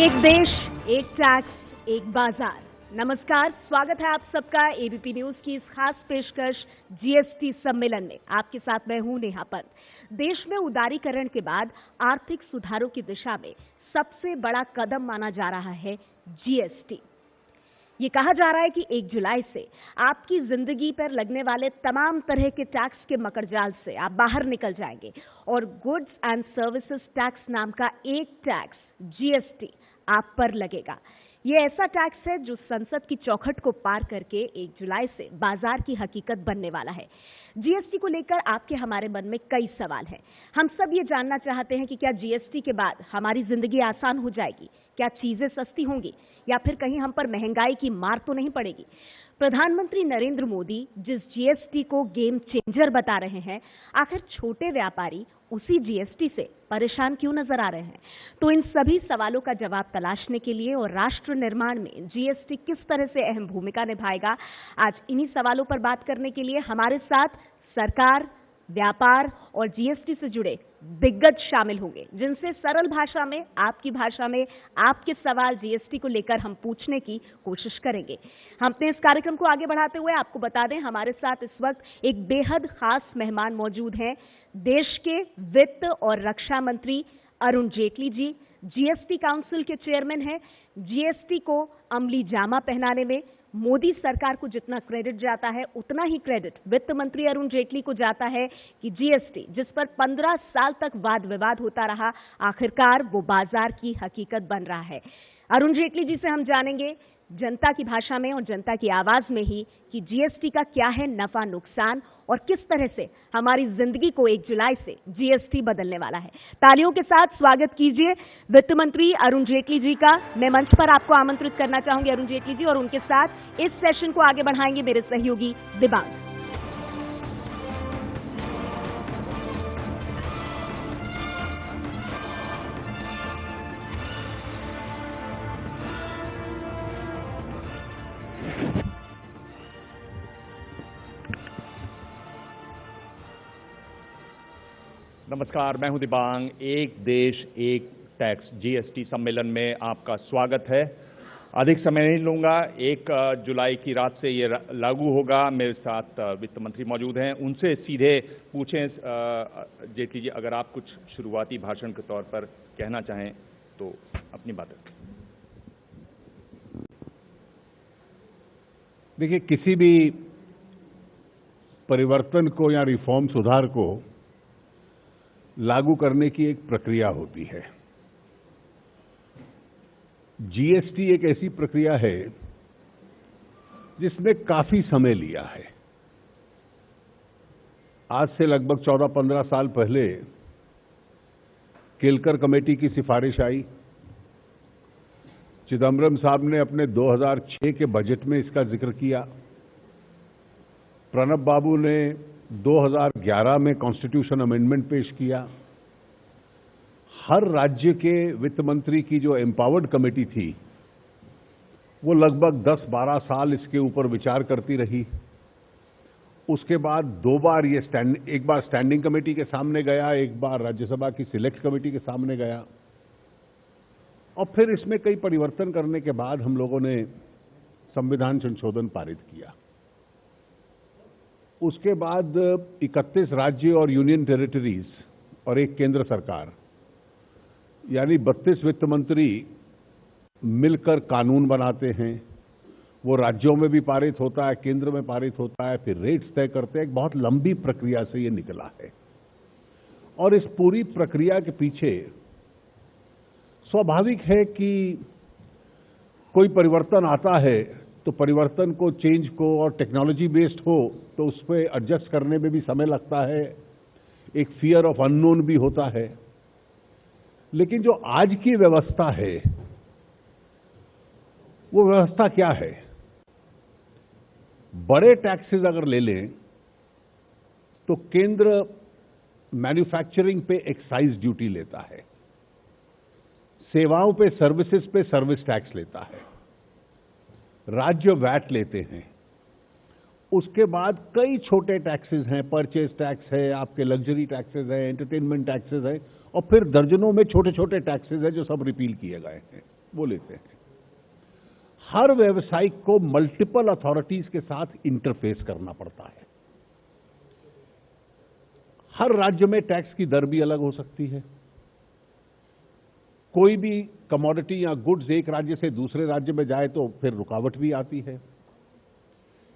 एक देश, एक टैक्स, एक बाजार। नमस्कार, स्वागत है आप सबका एबीपी न्यूज की इस खास पेशकश जीएसटी सम्मेलन में। आपके साथ मैं हूं नेहा पंत। देश में उदारीकरण के बाद आर्थिक सुधारों की दिशा में सबसे बड़ा कदम माना जा रहा है जीएसटी। ये कहा जा रहा है कि 1 जुलाई से आपकी जिंदगी पर लगने वाले तमाम तरह के टैक्स के मकड़जाल से आप बाहर निकल जाएंगे और गुड्स एंड सर्विसेज टैक्स नाम का एक टैक्स जीएसटी आप पर लगेगा। ये ऐसा टैक्स है जो संसद की चौखट को पार करके 1 जुलाई से बाजार की हकीकत बनने वाला है। जीएसटी को लेकर आपके हमारे मन में कई सवाल हैं। हम सब ये जानना चाहते हैं कि क्या जीएसटी के बाद हमारी जिंदगी आसान हो जाएगी, क्या चीजें सस्ती होंगी या फिर कहीं हम पर महंगाई की मार तो नहीं पड़ेगी। प्रधानमंत्री नरेंद्र मोदी जिस जीएसटी को गेम चेंजर बता रहे हैं, आखिर छोटे व्यापारी उसी जीएसटी से परेशान क्यों नजर आ रहे हैं? तो इन सभी सवालों का जवाब तलाशने के लिए और राष्ट्र निर्माण में जीएसटी किस तरह से अहम भूमिका निभाएगा, आज इन्हीं सवालों पर बात करने के लिए हमारे साथ सरकार, व्यापार और जीएसटी से जुड़े दिग्गज शामिल होंगे, जिनसे सरल भाषा में, आपकी भाषा में आपके सवाल जीएसटी को लेकर हम पूछने की कोशिश करेंगे। हम अपने इस कार्यक्रम को आगे बढ़ाते हुए आपको बता दें, हमारे साथ इस वक्त एक बेहद खास मेहमान मौजूद हैं। देश के वित्त और रक्षा मंत्री अरुण जेटली जी जीएसटी काउंसिल के चेयरमैन हैं। जीएसटी को अमली जामा पहनाने में मोदी सरकार को जितना क्रेडिट जाता है, उतना ही क्रेडिट वित्त मंत्री अरुण जेटली को जाता है कि जीएसटी, जिस पर 15 साल तक वाद विवाद होता रहा, आखिरकार वो बाजार की हकीकत बन रहा है। अरुण जेटली जी से हम जानेंगे जनता की भाषा में और जनता की आवाज में ही कि जीएसटी का क्या है नफा नुकसान और किस तरह से हमारी जिंदगी को 1 जुलाई से जीएसटी बदलने वाला है। तालियों के साथ स्वागत कीजिए वित्त मंत्री अरुण जेटली जी का। मैं मंच पर आपको आमंत्रित करना चाहूंगी अरुण जेटली जी, और उनके साथ इस सेशन को आगे बढ़ाएंगे मेरे सहयोगी दिबांग। नमस्कार, मैं हूं दिबांग। एक देश एक टैक्स जीएसटी सम्मेलन में आपका स्वागत है। अधिक समय नहीं लूंगा, 1 जुलाई की रात से ये लागू होगा। मेरे साथ वित्त मंत्री मौजूद हैं, उनसे सीधे पूछें। जेटली जी, अगर आप कुछ शुरुआती भाषण के तौर पर कहना चाहें तो अपनी बात रखें। देखिए, किसी भी परिवर्तन को या रिफॉर्म सुधार को लागू करने की एक प्रक्रिया होती है। जीएसटी एक ऐसी प्रक्रिया है जिसने काफी समय लिया है। आज से लगभग 14-15 साल पहले केलकर कमेटी की सिफारिश आई। चिदम्बरम साहब ने अपने 2006 के बजट में इसका जिक्र किया। प्रणब बाबू ने 2011 में कॉन्स्टिट्यूशन अमेंडमेंट पेश किया। हर राज्य के वित्त मंत्री की जो एम्पावर्ड कमेटी थी, वो लगभग 10-12 साल इसके ऊपर विचार करती रही। उसके बाद 2 बार ये एक बार स्टैंडिंग कमेटी के सामने गया, एक बार राज्यसभा की सिलेक्ट कमेटी के सामने गया, और फिर इसमें कई परिवर्तन करने के बाद हम लोगों ने संविधान संशोधन पारित किया। उसके बाद 31 राज्य और यूनियन टेरिटरीज और एक केंद्र सरकार, यानी 32 वित्त मंत्री मिलकर कानून बनाते हैं। वो राज्यों में भी पारित होता है, केंद्र में पारित होता है, फिर रेट्स तय करते हैं। एक बहुत लंबी प्रक्रिया से ये निकला है, और इस पूरी प्रक्रिया के पीछे स्वाभाविक है कि कोई परिवर्तन आता है तो परिवर्तन को, चेंज को, और टेक्नोलॉजी बेस्ड हो तो उस पर एडजस्ट करने में भी समय लगता है। एक फियर ऑफ अननोन भी होता है। लेकिन जो आज की व्यवस्था है, वो व्यवस्था क्या है? बड़े टैक्सेस अगर ले लें तो केंद्र मैन्युफैक्चरिंग पे एक्साइज ड्यूटी लेता है, सेवाओं पे, सर्विसेज पे सर्विस टैक्स लेता है, राज्य वैट लेते हैं। उसके बाद कई छोटे टैक्सेस हैं, परचेज टैक्स है, आपके लग्जरी टैक्सेस है, एंटरटेनमेंट टैक्सेस है, और फिर दर्जनों में छोटे छोटे टैक्सेस हैं जो सब रिपील किए गए हैं। वो लेते हैं। हर व्यवसायिक को मल्टीपल अथॉरिटीज के साथ इंटरफेस करना पड़ता है। हर राज्य में टैक्स की दर भी अलग हो सकती है। कोई भी कमोडिटी या गुड्स एक राज्य से दूसरे राज्य में जाए तो फिर रुकावट भी आती है।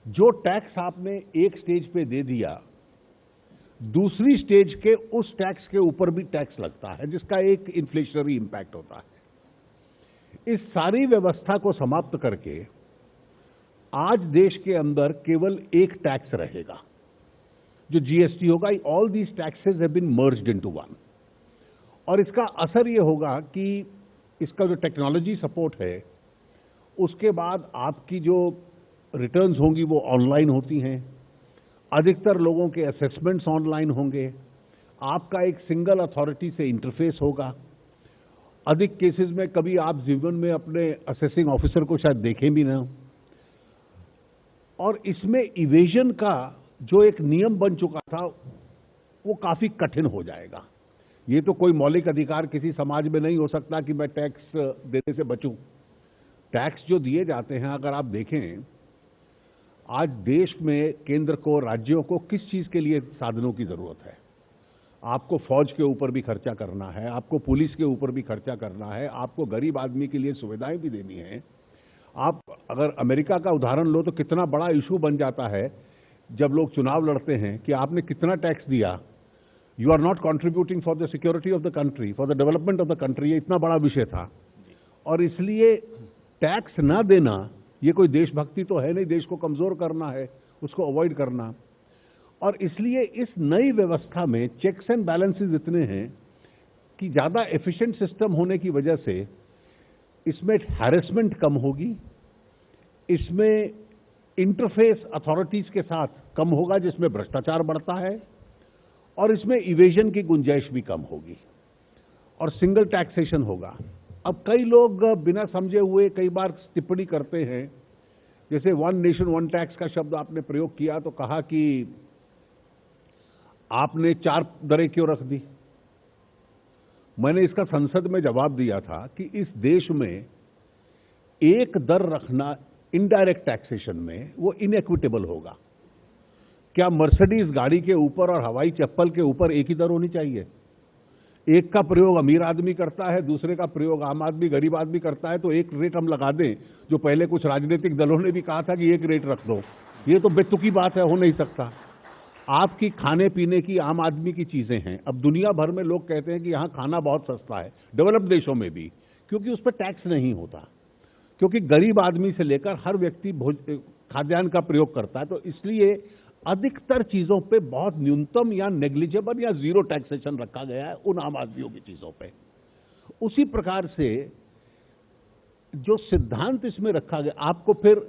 जो टैक्स आपने एक स्टेज पे दे दिया, दूसरी स्टेज के उस टैक्स के ऊपर भी टैक्स लगता है, जिसका एक इन्फ्लेशनरी इंपैक्ट होता है। इस सारी व्यवस्था को समाप्त करके आज देश के अंदर केवल एक टैक्स रहेगा, जो जीएसटी होगा। All these taxes have been merged into one. और इसका असर यह होगा कि इसका जो टेक्नोलॉजी सपोर्ट है, उसके बाद आपकी जो रिटर्न्स होंगी वो ऑनलाइन होती हैं। अधिकतर लोगों के असेसमेंट्स ऑनलाइन होंगे। आपका एक सिंगल अथॉरिटी से इंटरफेस होगा। अधिक केसेस में कभी आप जीवन में अपने असेसिंग ऑफिसर को शायद देखें भी ना। और इसमें इवेजन का जो एक नियम बन चुका था, वो काफी कठिन हो जाएगा। ये तो कोई मौलिक अधिकार किसी समाज में नहीं हो सकता कि मैं टैक्स देने से बचूं। टैक्स जो दिए जाते हैं, अगर आप देखें, आज देश में केंद्र को, राज्यों को किस चीज के लिए साधनों की जरूरत है। आपको फौज के ऊपर भी खर्चा करना है, आपको पुलिस के ऊपर भी खर्चा करना है, आपको गरीब आदमी के लिए सुविधाएं भी देनी है। आप अगर अमेरिका का उदाहरण लो तो कितना बड़ा इशू बन जाता है जब लोग चुनाव लड़ते हैं कि आपने कितना टैक्स दिया। You are not contributing for the security of the country, for the development of the country. ये इतना बड़ा विषय था। और इसलिए टैक्स ना देना ये कोई देशभक्ति तो है नहीं। देश को कमजोर करना है, उसको अवॉइड करना। और इसलिए इस नई व्यवस्था में चेक्स एंड बैलेंसेस इतने हैं कि ज्यादा एफिशिएंट सिस्टम होने की वजह से इसमें हैरेसमेंट कम होगी, इसमें इंटरफेस अथॉरिटीज के साथ कम होगा जिसमें भ्रष्टाचार बढ़ता है, और इसमें इवेजन की गुंजाइश भी कम होगी, और सिंगल टैक्सेशन होगा। अब कई लोग बिना समझे हुए कई बार टिप्पणी करते हैं, जैसे वन नेशन वन टैक्स का शब्द आपने प्रयोग किया तो कहा कि आपने 4 दरें क्यों रख दी। मैंने इसका संसद में जवाब दिया था कि इस देश में एक दर रखना इनडायरेक्ट टैक्सेशन में वो इनइक्विटेबल होगा। क्या मर्सिडीज गाड़ी के ऊपर और हवाई चप्पल के ऊपर एक ही दर होनी चाहिए? एक का प्रयोग अमीर आदमी करता है, दूसरे का प्रयोग आम आदमी, गरीब आदमी करता है, तो एक रेट हम लगा दें, जो पहले कुछ राजनीतिक दलों ने भी कहा था कि एक रेट रख दो। ये तो बेतुकी बात है, हो नहीं सकता। आपकी खाने पीने की, आम आदमी की चीजें हैं। अब दुनिया भर में लोग कहते हैं कि यहां खाना बहुत सस्ता है, डेवलप्ड देशों में भी, क्योंकि उस पर टैक्स नहीं होता, क्योंकि गरीब आदमी से लेकर हर व्यक्ति खाद्यान्न का प्रयोग करता है। तो इसलिए अधिकतर चीजों पे बहुत न्यूनतम या नेग्लिजिबल या जीरो टैक्सेशन रखा गया है उन आम आदमियों की चीजों पे। उसी प्रकार से जो सिद्धांत इसमें रखा गया, आपको फिर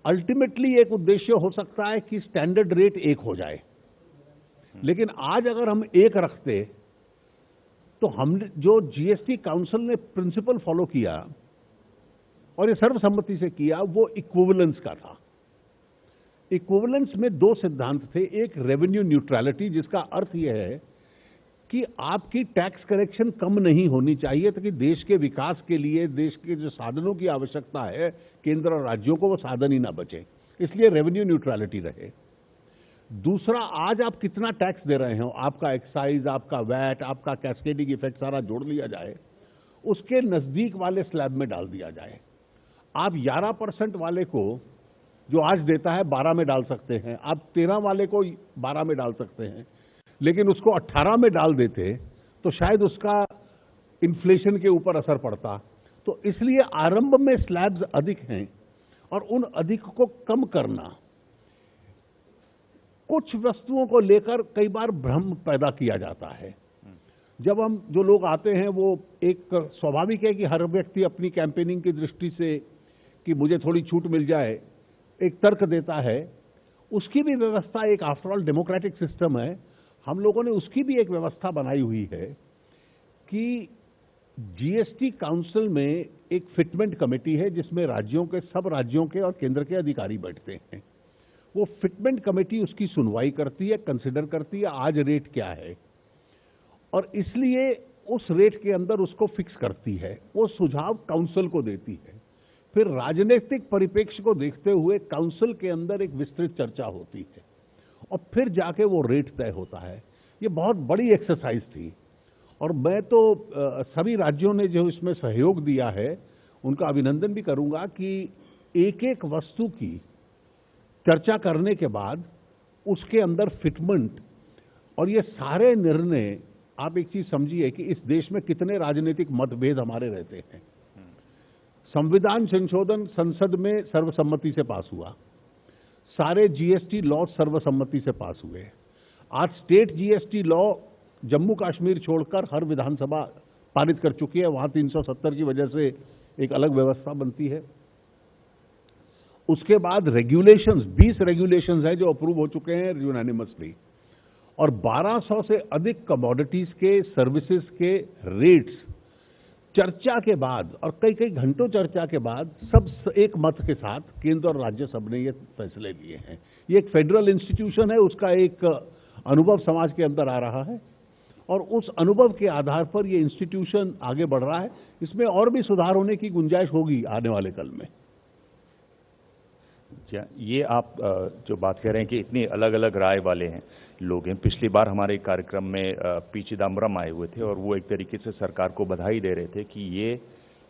अल्टीमेटली एक उद्देश्य हो सकता है कि स्टैंडर्ड रेट एक हो जाए। लेकिन आज अगर हम एक रखते तो हमने जो जीएसटी काउंसिल ने प्रिंसिपल फॉलो किया और ये सर्वसम्मति से किया, वो इक्विवेलेंस का था। इक्विवेलेंस में 2 सिद्धांत थे। एक रेवेन्यू न्यूट्रलिटी, जिसका अर्थ यह है कि आपकी टैक्स कलेक्शन कम नहीं होनी चाहिए ताकि देश के विकास के लिए, देश के जो साधनों की आवश्यकता है केंद्र और राज्यों को, वो साधन ही ना बचे, इसलिए रेवेन्यू न्यूट्रलिटी रहे। दूसरा, आज आप कितना टैक्स दे रहे हो, आपका एक्साइज, आपका वैट, आपका कैस्केडिंग इफेक्ट सारा जोड़ लिया जाए, उसके नजदीक वाले स्लैब में डाल दिया जाए। आप 11% वाले को जो आज देता है 12 में डाल सकते हैं, आप 13 वाले को 12 में डाल सकते हैं, लेकिन उसको 18 में डाल देते तो शायद उसका इन्फ्लेशन के ऊपर असर पड़ता। तो इसलिए आरंभ में स्लैब्स अधिक हैं और उन अधिक को कम करना, कुछ वस्तुओं को लेकर कई बार भ्रम पैदा किया जाता है। जब हम जो लोग आते हैं, वो एक स्वाभाविक है कि हर व्यक्ति अपनी कैंपेनिंग की दृष्टि से कि मुझे थोड़ी छूट मिल जाए एक तर्क देता है। उसकी भी व्यवस्था एक, आफ्टर ऑल डेमोक्रेटिक सिस्टम है, हम लोगों ने उसकी भी एक व्यवस्था बनाई हुई है कि जीएसटी काउंसिल में एक फिटमेंट कमेटी है जिसमें राज्यों के, सब राज्यों के और केंद्र के अधिकारी बैठते हैं। वो फिटमेंट कमेटी उसकी सुनवाई करती है, कंसिडर करती है आज रेट क्या है, और इसलिए उस रेट के अंदर उसको फिक्स करती है, वो सुझाव काउंसिल को देती है, फिर राजनीतिक परिप्रेक्ष्य को देखते हुए काउंसिल के अंदर एक विस्तृत चर्चा होती है और फिर जाके वो रेट तय होता है। ये बहुत बड़ी एक्सरसाइज थी और मैं तो सभी राज्यों ने जो इसमें सहयोग दिया है उनका अभिनंदन भी करूंगा कि एक एक वस्तु की चर्चा करने के बाद उसके अंदर फिटमेंट और ये सारे निर्णय, आप एक चीज समझिए कि इस देश में कितने राजनीतिक मतभेद हमारे रहते हैं। संविधान संशोधन संसद में सर्वसम्मति से पास हुआ, सारे जीएसटी लॉ सर्वसम्मति से पास हुए। आज state GST law Jammu Kashmir छोड़कर हर विधानसभा पारित कर चुकी है, वहां 370 की वजह से एक अलग व्यवस्था बनती है। उसके बाद रेगुलेशंस, 20 रेगुलेशंस हैं जो अप्रूव हो चुके हैं यूनानिमसली, और 1200 से अधिक कमोडिटीज के, सर्विसेज के रेट्स चर्चा के बाद और कई कई घंटों चर्चा के बाद सब एक मत के साथ केंद्र और राज्य सब ने ये फैसले लिए हैं। ये एक फेडरल इंस्टीट्यूशन है, उसका एक अनुभव समाज के अंदर आ रहा है और उस अनुभव के आधार पर ये इंस्टीट्यूशन आगे बढ़ रहा है। इसमें और भी सुधार होने की गुंजाइश होगी आने वाले कल में। ये आप जो बात कह रहे हैं कि इतनी अलग अलग राय वाले हैं लोग हैं, पिछली बार हमारे कार्यक्रम में पी चिदम्बरम आए हुए थे और वो एक तरीके से सरकार को बधाई दे रहे थे कि ये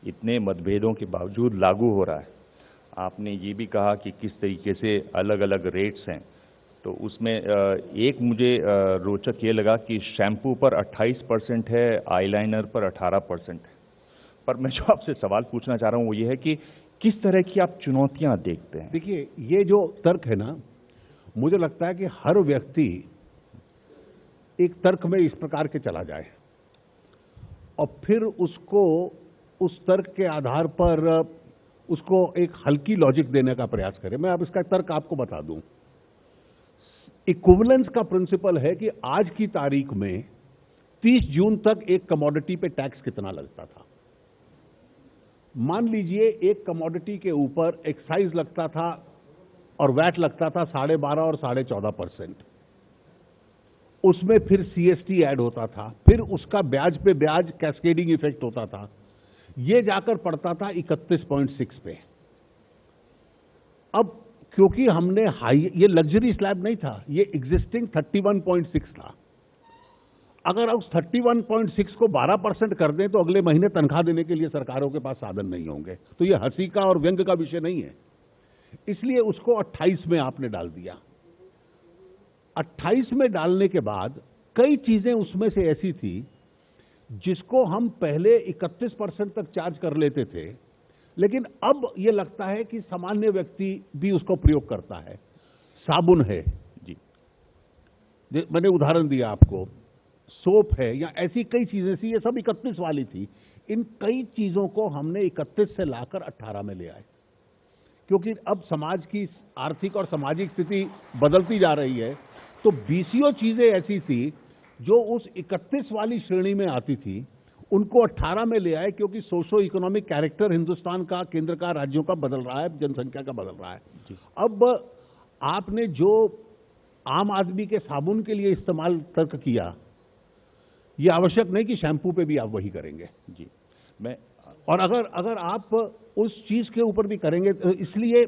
इतने मतभेदों के बावजूद लागू हो रहा है। आपने ये भी कहा कि किस तरीके से अलग अलग रेट्स हैं, तो उसमें एक मुझे रोचक ये लगा कि शैम्पू पर 28% है, आईलाइनर पर 18% है। पर मैं जो आपसे सवाल पूछना चाह रहा हूँ वो ये है कि किस तरह की आप चुनौतियां देखते हैं? देखिए, ये जो तर्क है ना, मुझे लगता है कि हर व्यक्ति एक तर्क में इस प्रकार के चला जाए और फिर उसको उस तर्क के आधार पर उसको एक हल्की लॉजिक देने का प्रयास करे। मैं अब इसका तर्क आपको बता दूं। इक्विवेलेंस का प्रिंसिपल है कि आज की तारीख में 30 जून तक एक कमोडिटी पे टैक्स कितना लगता था। मान लीजिए एक कमोडिटी के ऊपर एक्साइज लगता था और वैट लगता था 12.5 और 14.5%। उसमें फिर सीएसटी ऐड होता था, फिर उसका ब्याज पे ब्याज कैस्केडिंग इफेक्ट होता था, ये जाकर पड़ता था 31.6 पे। अब क्योंकि हमने ये लग्जरी स्लैब नहीं था, ये एग्जिस्टिंग 31.6 था। अगर उस 31.6 को 12% कर दें तो अगले महीने तनख्वाह देने के लिए सरकारों के पास साधन नहीं होंगे। तो ये हंसी का और व्यंग का विषय नहीं है, इसलिए उसको 28 में आपने डाल दिया। 28 में डालने के बाद कई चीजें उसमें से ऐसी थी जिसको हम पहले 31% तक चार्ज कर लेते थे, लेकिन अब यह लगता है कि सामान्य व्यक्ति भी उसको प्रयोग करता है। साबुन है जी, मैंने उदाहरण दिया आपको, सोप है, या ऐसी कई चीजें थी, ये सब 31 वाली थी। इन कई चीजों को हमने 31 से लाकर 18 में ले आए, क्योंकि अब समाज की आर्थिक और सामाजिक स्थिति बदलती जा रही है। तो 20 चीजें ऐसी थी जो उस 31 वाली श्रेणी में आती थी, उनको 18 में ले आए, क्योंकि सोशो इकोनॉमिक कैरेक्टर हिंदुस्तान का, केंद्र का, राज्यों का बदल रहा है, जनसंख्या का बदल रहा है। अब आपने जो आम आदमी के साबुन के लिए इस्तेमाल तर्क किया, यह आवश्यक नहीं कि शैम्पू पे भी आप वही करेंगे जी। और अगर आप उस चीज के ऊपर भी करेंगे, तो इसलिए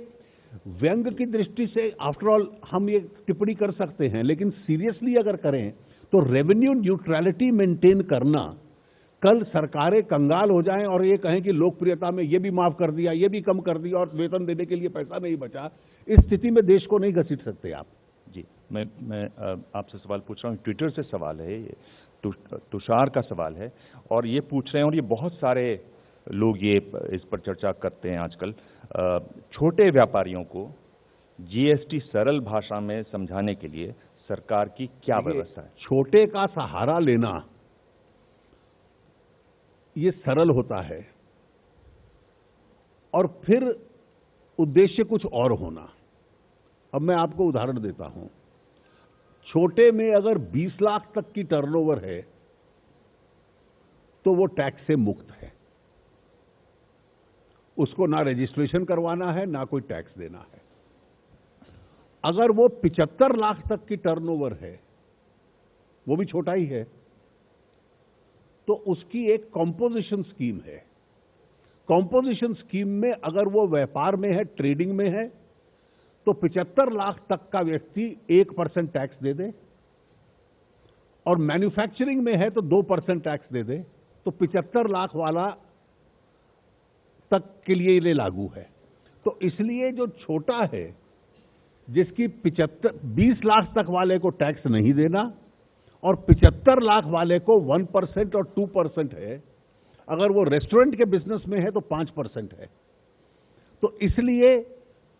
व्यंग की दृष्टि से आफ्टर ऑल हम ये टिप्पणी कर सकते हैं, लेकिन सीरियसली अगर करें तो रेवेन्यू न्यूट्रलिटी मेंटेन करना, कल सरकारें कंगाल हो जाएं और ये कहें कि लोकप्रियता में ये भी माफ कर दिया, ये भी कम कर दिया और वेतन देने के लिए पैसा नहीं बचा, इस स्थिति में देश को नहीं घसीट सकते आप जी। मैं आपसे सवाल पूछ रहा हूँ, ट्विटर से सवाल है, ये तुषार का सवाल है और ये पूछ रहे हैं, और ये बहुत सारे लोग ये इस पर चर्चा करते हैं आजकल, छोटे व्यापारियों को जीएसटी सरल भाषा में समझाने के लिए सरकार की क्या व्यवस्था है? छोटे का सहारा लेना ये सरल होता है और फिर उद्देश्य कुछ और होना। अब मैं आपको उदाहरण देता हूं। छोटे में अगर 20 लाख तक की टर्नओवर है तो वो टैक्स से मुक्त है, उसको ना रजिस्ट्रेशन करवाना है, ना कोई टैक्स देना है। अगर वो 75 लाख तक की टर्नओवर है, वो भी छोटा ही है, तो उसकी एक कॉम्पोजिशन स्कीम है। कॉम्पोजिशन स्कीम में अगर वो व्यापार में है, ट्रेडिंग में है, तो 75 लाख तक का व्यक्ति 1% टैक्स दे दे, और मैन्युफैक्चरिंग में है तो 2% टैक्स दे दे, तो 75 लाख वाला तक के लिए ये लागू है। तो इसलिए जो छोटा है, जिसकी 20 लाख तक वाले को टैक्स नहीं देना और 75 लाख वाले को 1% और 2% है, अगर वो रेस्टोरेंट के बिजनेस में है तो 5% है। तो इसलिए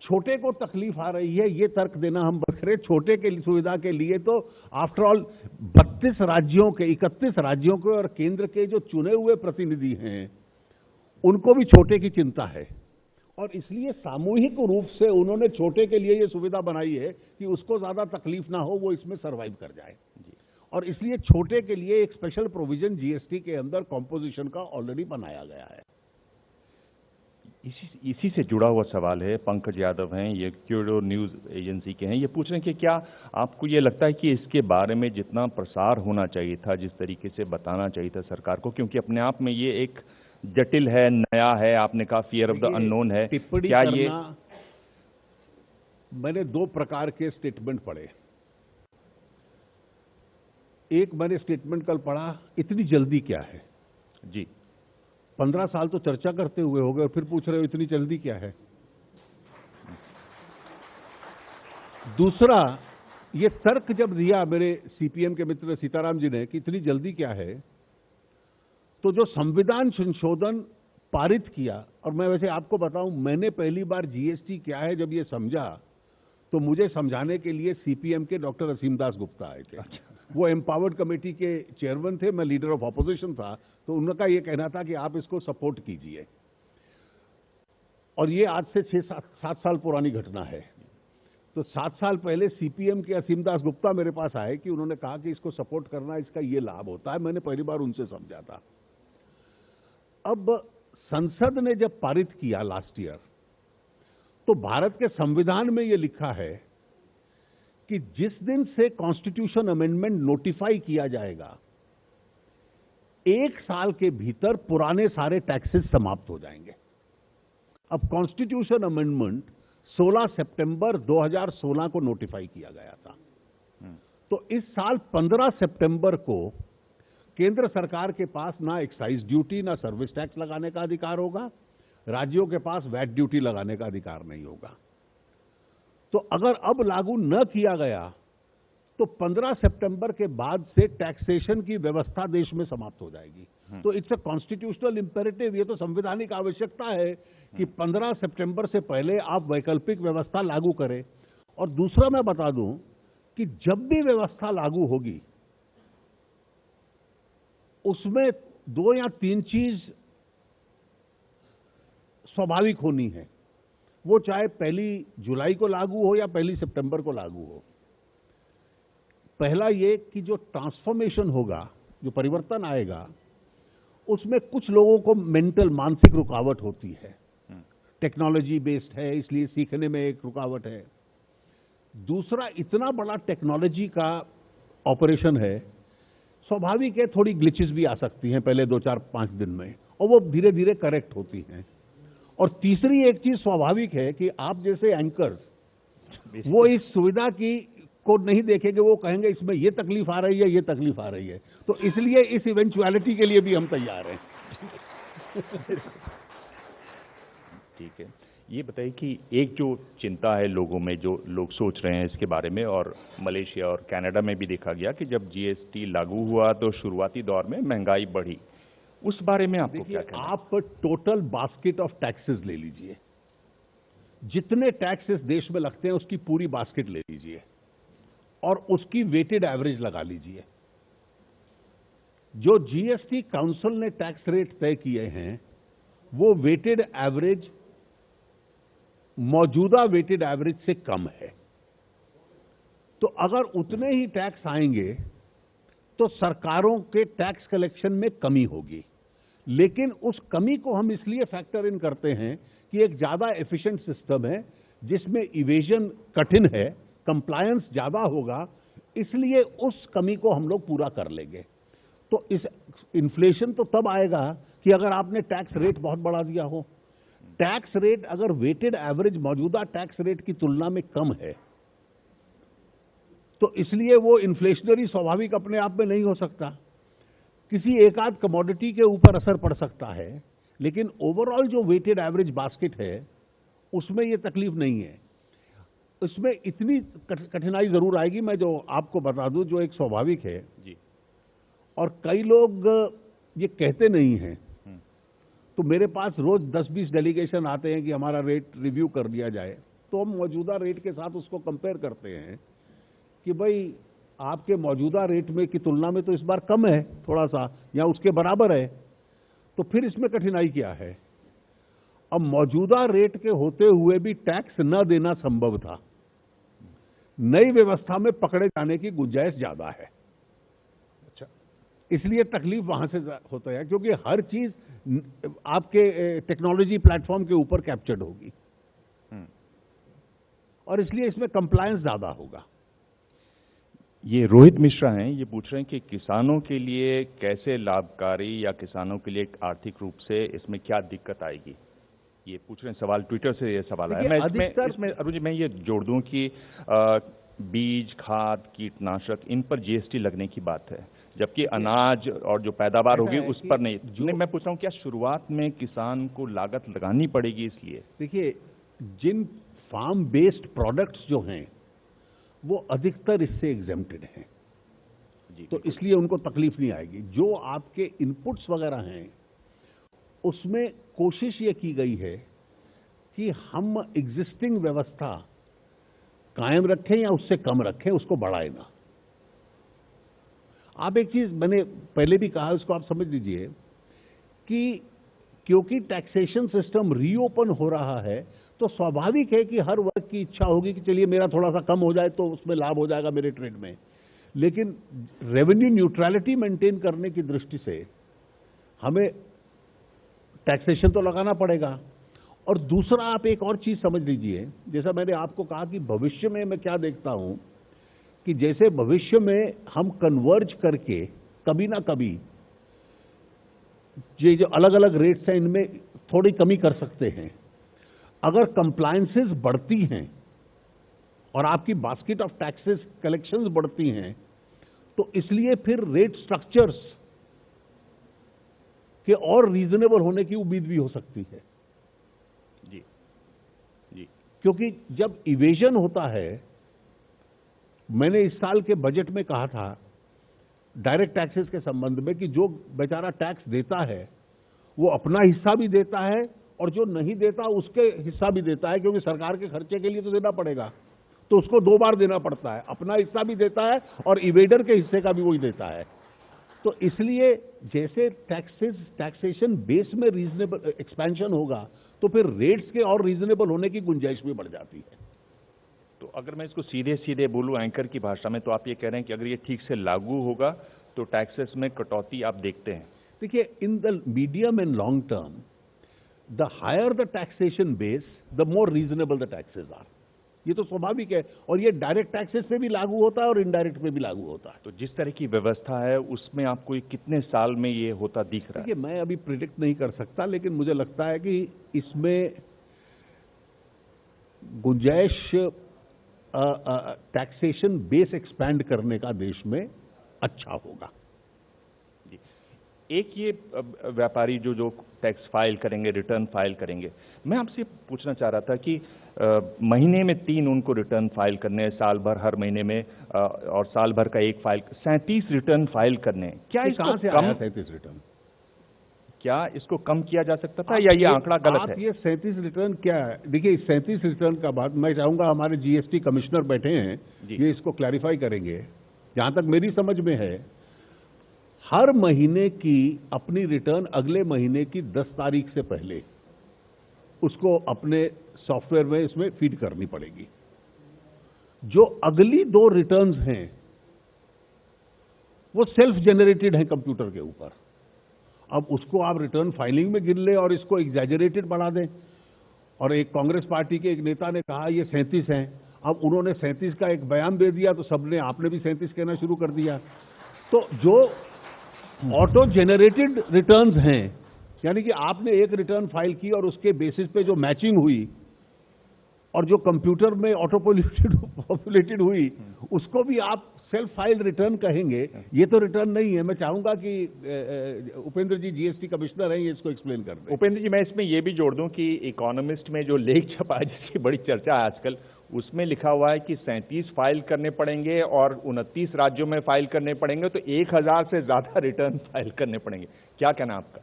छोटे को तकलीफ आ रही है, ये तर्क देना हम बखरे। छोटे के सुविधा के लिए तो आफ्टर ऑल 32 राज्यों के, 31 राज्यों के और केंद्र के जो चुने हुए प्रतिनिधि हैं, उनको भी छोटे की चिंता है, और इसलिए सामूहिक रूप से उन्होंने छोटे के लिए ये सुविधा बनाई है कि उसको ज्यादा तकलीफ ना हो, वो इसमें सर्वाइव कर जाए। और इसलिए छोटे के लिए एक स्पेशल प्रोविजन जीएसटी के अंदर कॉम्पोजिशन का ऑलरेडी बनाया गया है। इसी से जुड़ा हुआ सवाल है। पंकज यादव हैं, ये क्यूरो न्यूज एजेंसी के हैं। ये पूछ रहे हैं कि क्या आपको ये लगता है कि इसके बारे में जितना प्रसार होना चाहिए था, जिस तरीके से बताना चाहिए था सरकार को, क्योंकि अपने आप में ये एक जटिल है, नया है, आपने कहा फियर ऑफ द अननोन है, क्या ये? मैंने 2 प्रकार के स्टेटमेंट पढ़े। एक मैंने स्टेटमेंट कल पढ़ा, इतनी जल्दी क्या है जी। 15 साल तो चर्चा करते हुए हो गए और फिर पूछ रहे हो इतनी जल्दी क्या है। दूसरा, ये तर्क जब दिया मेरे सीपीएम के मित्र सीताराम जी ने कि इतनी जल्दी क्या है, तो जो संविधान संशोधन पारित किया, और मैं वैसे आपको बताऊं, मैंने पहली बार जीएसटी क्या है जब ये समझा, तो मुझे समझाने के लिए सीपीएम के डॉक्टर असीम दास गुप्ता आए थे। वो एम्पावर्ड कमेटी के चेयरमैन थे, मैं लीडर ऑफ ऑपोजिशन था, तो उनका ये कहना था कि आप इसको सपोर्ट कीजिए। और ये आज से 6-7 साल पुरानी घटना है। तो 7 साल पहले सीपीएम के असीम दास गुप्ता मेरे पास आए कि उन्होंने कहा कि इसको सपोर्ट करना, इसका ये लाभ होता है। मैंने पहली बार उनसे समझा था। अब संसद ने जब पारित किया लास्ट ईयर, तो भारत के संविधान में यह लिखा है कि जिस दिन से कॉन्स्टिट्यूशन अमेंडमेंट नोटिफाई किया जाएगा, 1 साल के भीतर पुराने सारे टैक्सेस समाप्त हो जाएंगे। अब कॉन्स्टिट्यूशन अमेंडमेंट 16 सितंबर 2016 को नोटिफाई किया गया था। तो इस साल 15 सितंबर को केंद्र सरकार के पास ना एक्साइज ड्यूटी, ना सर्विस टैक्स लगाने का अधिकार होगा, राज्यों के पास वैट ड्यूटी लगाने का अधिकार नहीं होगा। तो अगर अब लागू न किया गया, तो 15 सितंबर के बाद से टैक्सेशन की व्यवस्था देश में समाप्त हो जाएगी। तो इट्स अ कॉन्स्टिट्यूशनल इंपेरेटिव, ये तो संवैधानिक आवश्यकता है कि 15 सितंबर से पहले आप वैकल्पिक व्यवस्था लागू करें। और दूसरा मैं बता दूं कि जब भी व्यवस्था लागू होगी, उसमें 2 या 3 चीज स्वाभाविक होनी है। वो चाहे 1 जुलाई को लागू हो या 1 सितंबर को लागू हो। पहला ये कि जो ट्रांसफॉर्मेशन होगा, जो परिवर्तन आएगा, उसमें कुछ लोगों को मेंटल, मानसिक रुकावट होती है। टेक्नोलॉजी बेस्ड है, इसलिए सीखने में एक रुकावट है। दूसरा, इतना बड़ा टेक्नोलॉजी का ऑपरेशन है, स्वाभाविक है थोड़ी ग्लिचेस भी आ सकती हैं पहले 2-4-5 दिन में, और वो धीरे धीरे करेक्ट होती हैं। और तीसरी एक चीज स्वाभाविक है कि आप जैसे एंकर्स, वो इस सुविधा की को नहीं देखेंगे, वो कहेंगे इसमें ये तकलीफ आ रही है, ये तकलीफ आ रही है। तो इसलिए इस इवेंचुअलिटी के लिए भी हम तैयार हैं। ठीक है, ये बताइए कि एक जो चिंता है लोगों में, जो लोग सोच रहे हैं इसके बारे में, और मलेशिया और कनाडा में भी देखा गया कि जब जीएसटी लागू हुआ तो शुरुआती दौर में महंगाई बढ़ी, उस बारे में आपको क्या कहना है? आप टोटल बास्केट ऑफ टैक्सेस ले लीजिए, जितने टैक्सेस देश में लगते हैं उसकी पूरी बास्केट ले लीजिए और उसकी वेटेड एवरेज लगा लीजिए। जो जीएसटी काउंसिल ने टैक्स रेट तय किए हैं, वो वेटेड एवरेज मौजूदा वेटेड एवरेज से कम है। तो अगर उतने ही टैक्स आएंगे तो सरकारों के टैक्स कलेक्शन में कमी होगी। लेकिन उस कमी को हम इसलिए फैक्टर इन करते हैं कि एक ज्यादा एफिशिएंट सिस्टम है जिसमें इवेजन कठिन है, कंप्लायंस ज्यादा होगा, इसलिए उस कमी को हम लोग पूरा कर लेंगे। तो इस इन्फ्लेशन तो तब आएगा कि अगर आपने टैक्स रेट बहुत बढ़ा दिया हो। टैक्स रेट अगर वेटेड एवरेज मौजूदा टैक्स रेट की तुलना में कम है तो इसलिए वो इन्फ्लेशनरी स्वाभाविक अपने आप में नहीं हो सकता। किसी एक आध कमोडिटी के ऊपर असर पड़ सकता है, लेकिन ओवरऑल जो वेटेड एवरेज बास्केट है उसमें ये तकलीफ नहीं है। इसमें इतनी कठिनाई जरूर आएगी, मैं जो आपको बता दूं, जो एक स्वाभाविक है जी। और कई लोग ये कहते नहीं हैं। तो मेरे पास रोज 10-20 डेलीगेशन आते हैं कि हमारा रेट रिव्यू कर दिया जाए, तो हम मौजूदा रेट के साथ उसको कंपेयर करते हैं कि भाई आपके मौजूदा रेट में की तुलना में तो इस बार कम है थोड़ा सा, या उसके बराबर है, तो फिर इसमें कठिनाई क्या है। अब मौजूदा रेट के होते हुए भी टैक्स न देना संभव था। नई व्यवस्था में पकड़े जाने की गुंजाइश ज्यादा है। अच्छा, इसलिए तकलीफ वहां से होता है क्योंकि हर चीज आपके टेक्नोलॉजी प्लेटफॉर्म के ऊपर कैप्चर्ड होगी और इसलिए इसमें कंप्लायंस ज्यादा होगा। ये रोहित मिश्रा हैं, ये पूछ रहे हैं कि किसानों के लिए कैसे लाभकारी या किसानों के लिए आर्थिक रूप से इसमें क्या दिक्कत आएगी, ये पूछ रहे हैं। सवाल ट्विटर से ये सवाल है। मैं इसमें अरुण जी मैं ये जोड़ दूं कि बीज, खाद, कीटनाशक इन पर जीएसटी लगने की बात है, जबकि अनाज और जो पैदावार होगी उस पर नहीं। मैं पूछ रहा हूं क्या शुरुआत में किसान को लागत लगानी पड़ेगी इसलिए? देखिए, जिन फार्म बेस्ड प्रोडक्ट्स जो हैं वो अधिकतर इससे एग्जेम्प्टेड हैं, तो इसलिए उनको तकलीफ नहीं आएगी। जो आपके इनपुट्स वगैरह हैं उसमें कोशिश ये की गई है कि हम एग्जिस्टिंग व्यवस्था कायम रखें या उससे कम रखें, उसको बढ़ाएं ना। आप एक चीज मैंने पहले भी कहा, उसको आप समझ लीजिए कि क्योंकि टैक्सेशन सिस्टम रीओपन हो रहा है तो स्वाभाविक है कि हर वर्ग की इच्छा होगी कि चलिए मेरा थोड़ा सा कम हो जाए तो उसमें लाभ हो जाएगा मेरे ट्रेड में। लेकिन रेवेन्यू न्यूट्रलिटी मेंटेन करने की दृष्टि से हमें टैक्सेशन तो लगाना पड़ेगा। और दूसरा, आप एक और चीज समझ लीजिए, जैसा मैंने आपको कहा कि भविष्य में मैं क्या देखता हूं कि जैसे भविष्य में हम कन्वर्ज करके कभी ना कभी ये जो अलग अलग रेट्स हैं इनमें थोड़ी कमी कर सकते हैं। अगर कंप्लायंसेस बढ़ती हैं और आपकी बास्केट ऑफ टैक्सेस कलेक्शंस बढ़ती हैं तो इसलिए फिर रेट स्ट्रक्चर्स के और रीजनेबल होने की उम्मीद भी हो सकती है। जी जी, क्योंकि जब इवेजन होता है, मैंने इस साल के बजट में कहा था डायरेक्ट टैक्सेस के संबंध में कि जो बेचारा टैक्स देता है वो अपना हिस्सा भी देता है और जो नहीं देता उसके हिस्सा भी देता है, क्योंकि सरकार के खर्चे के लिए तो देना पड़ेगा, तो उसको दो बार देना पड़ता है, अपना हिस्सा भी देता है और इवेडर के हिस्से का भी वही देता है। तो इसलिए जैसे टैक्सेशन बेस में रीजनेबल एक्सपेंशन होगा तो फिर रेट्स के और रीजनेबल होने की गुंजाइश भी बढ़ जाती है। तो अगर मैं इसको सीधे सीधे बोलूं एंकर की भाषा में, तो आप ये कह रहे हैं कि अगर ये ठीक से लागू होगा तो टैक्सेस में कटौती आप देखते हैं? देखिए, in the medium and long term the higher the taxation base the more reasonable the taxes are. ये तो स्वाभाविक है और ये डायरेक्ट टैक्सेस पे भी लागू होता है और इनडायरेक्ट पे भी लागू होता है। तो जिस तरह की व्यवस्था है उसमें आपको ये कितने साल में ये होता दिख रहा है? देखिए, मैं अभी प्रिडिक्ट नहीं कर सकता, लेकिन मुझे लगता है कि इसमें गुंजाइश टैक्सेशन बेस एक्सपैंड करने का देश में अच्छा होगा। जी, एक ये व्यापारी जो टैक्स फाइल करेंगे, रिटर्न फाइल करेंगे, मैं आपसे पूछना चाह रहा था कि महीने में 3 उनको रिटर्न फाइल करने, साल भर हर महीने में और साल भर का एक फाइल, 37 रिटर्न फाइल करने, क्या इसको कम 37 रिटर्न, क्या इसको कम किया जा सकता था या ये आंकड़ा गलत है? ये 37 रिटर्न क्या है? देखिए, 37 रिटर्न का बात मैं चाहूंगा हमारे जीएसटी कमिश्नर बैठे हैं, ये इसको क्लैरिफाई करेंगे। जहां तक मेरी समझ में है, हर महीने की अपनी रिटर्न अगले महीने की 10 तारीख से पहले उसको अपने सॉफ्टवेयर में इसमें फीड करनी पड़ेगी। जो अगली 2 रिटर्न्स हैं वो सेल्फ जनरेटेड हैं कंप्यूटर के ऊपर। अब उसको आप रिटर्न फाइलिंग में गिन ले और इसको एग्जैजरेटेड बढ़ा दें। और एक कांग्रेस पार्टी के एक नेता ने कहा ये 37 हैं, अब उन्होंने 37 का एक बयान दे दिया तो सबने, आपने भी 37 कहना शुरू कर दिया। तो जो ऑटो जेनरेटेड रिटर्न्स हैं, यानी कि आपने एक रिटर्न फाइल की और उसके बेसिस पे जो मैचिंग हुई और जो कंप्यूटर में ऑटो पॉपुलेटेड हुई, उसको भी आप सेल्फ फाइल रिटर्न कहेंगे। ये तो रिटर्न नहीं है। मैं चाहूंगा कि उपेंद्र जी जीएसटी कमिश्नर हैं, ये इसको एक्सप्लेन कर दें। उपेंद्र जी, मैं इसमें ये भी जोड़ दूं कि इकोनॉमिस्ट में जो लेख छपा है, जिसकी बड़ी चर्चा है आजकल, उसमें लिखा हुआ है कि 37 फाइल करने पड़ेंगे और 29 राज्यों में फाइल करने पड़ेंगे, तो 1000 से ज्यादा रिटर्न फाइल करने पड़ेंगे। क्या कहना आपका?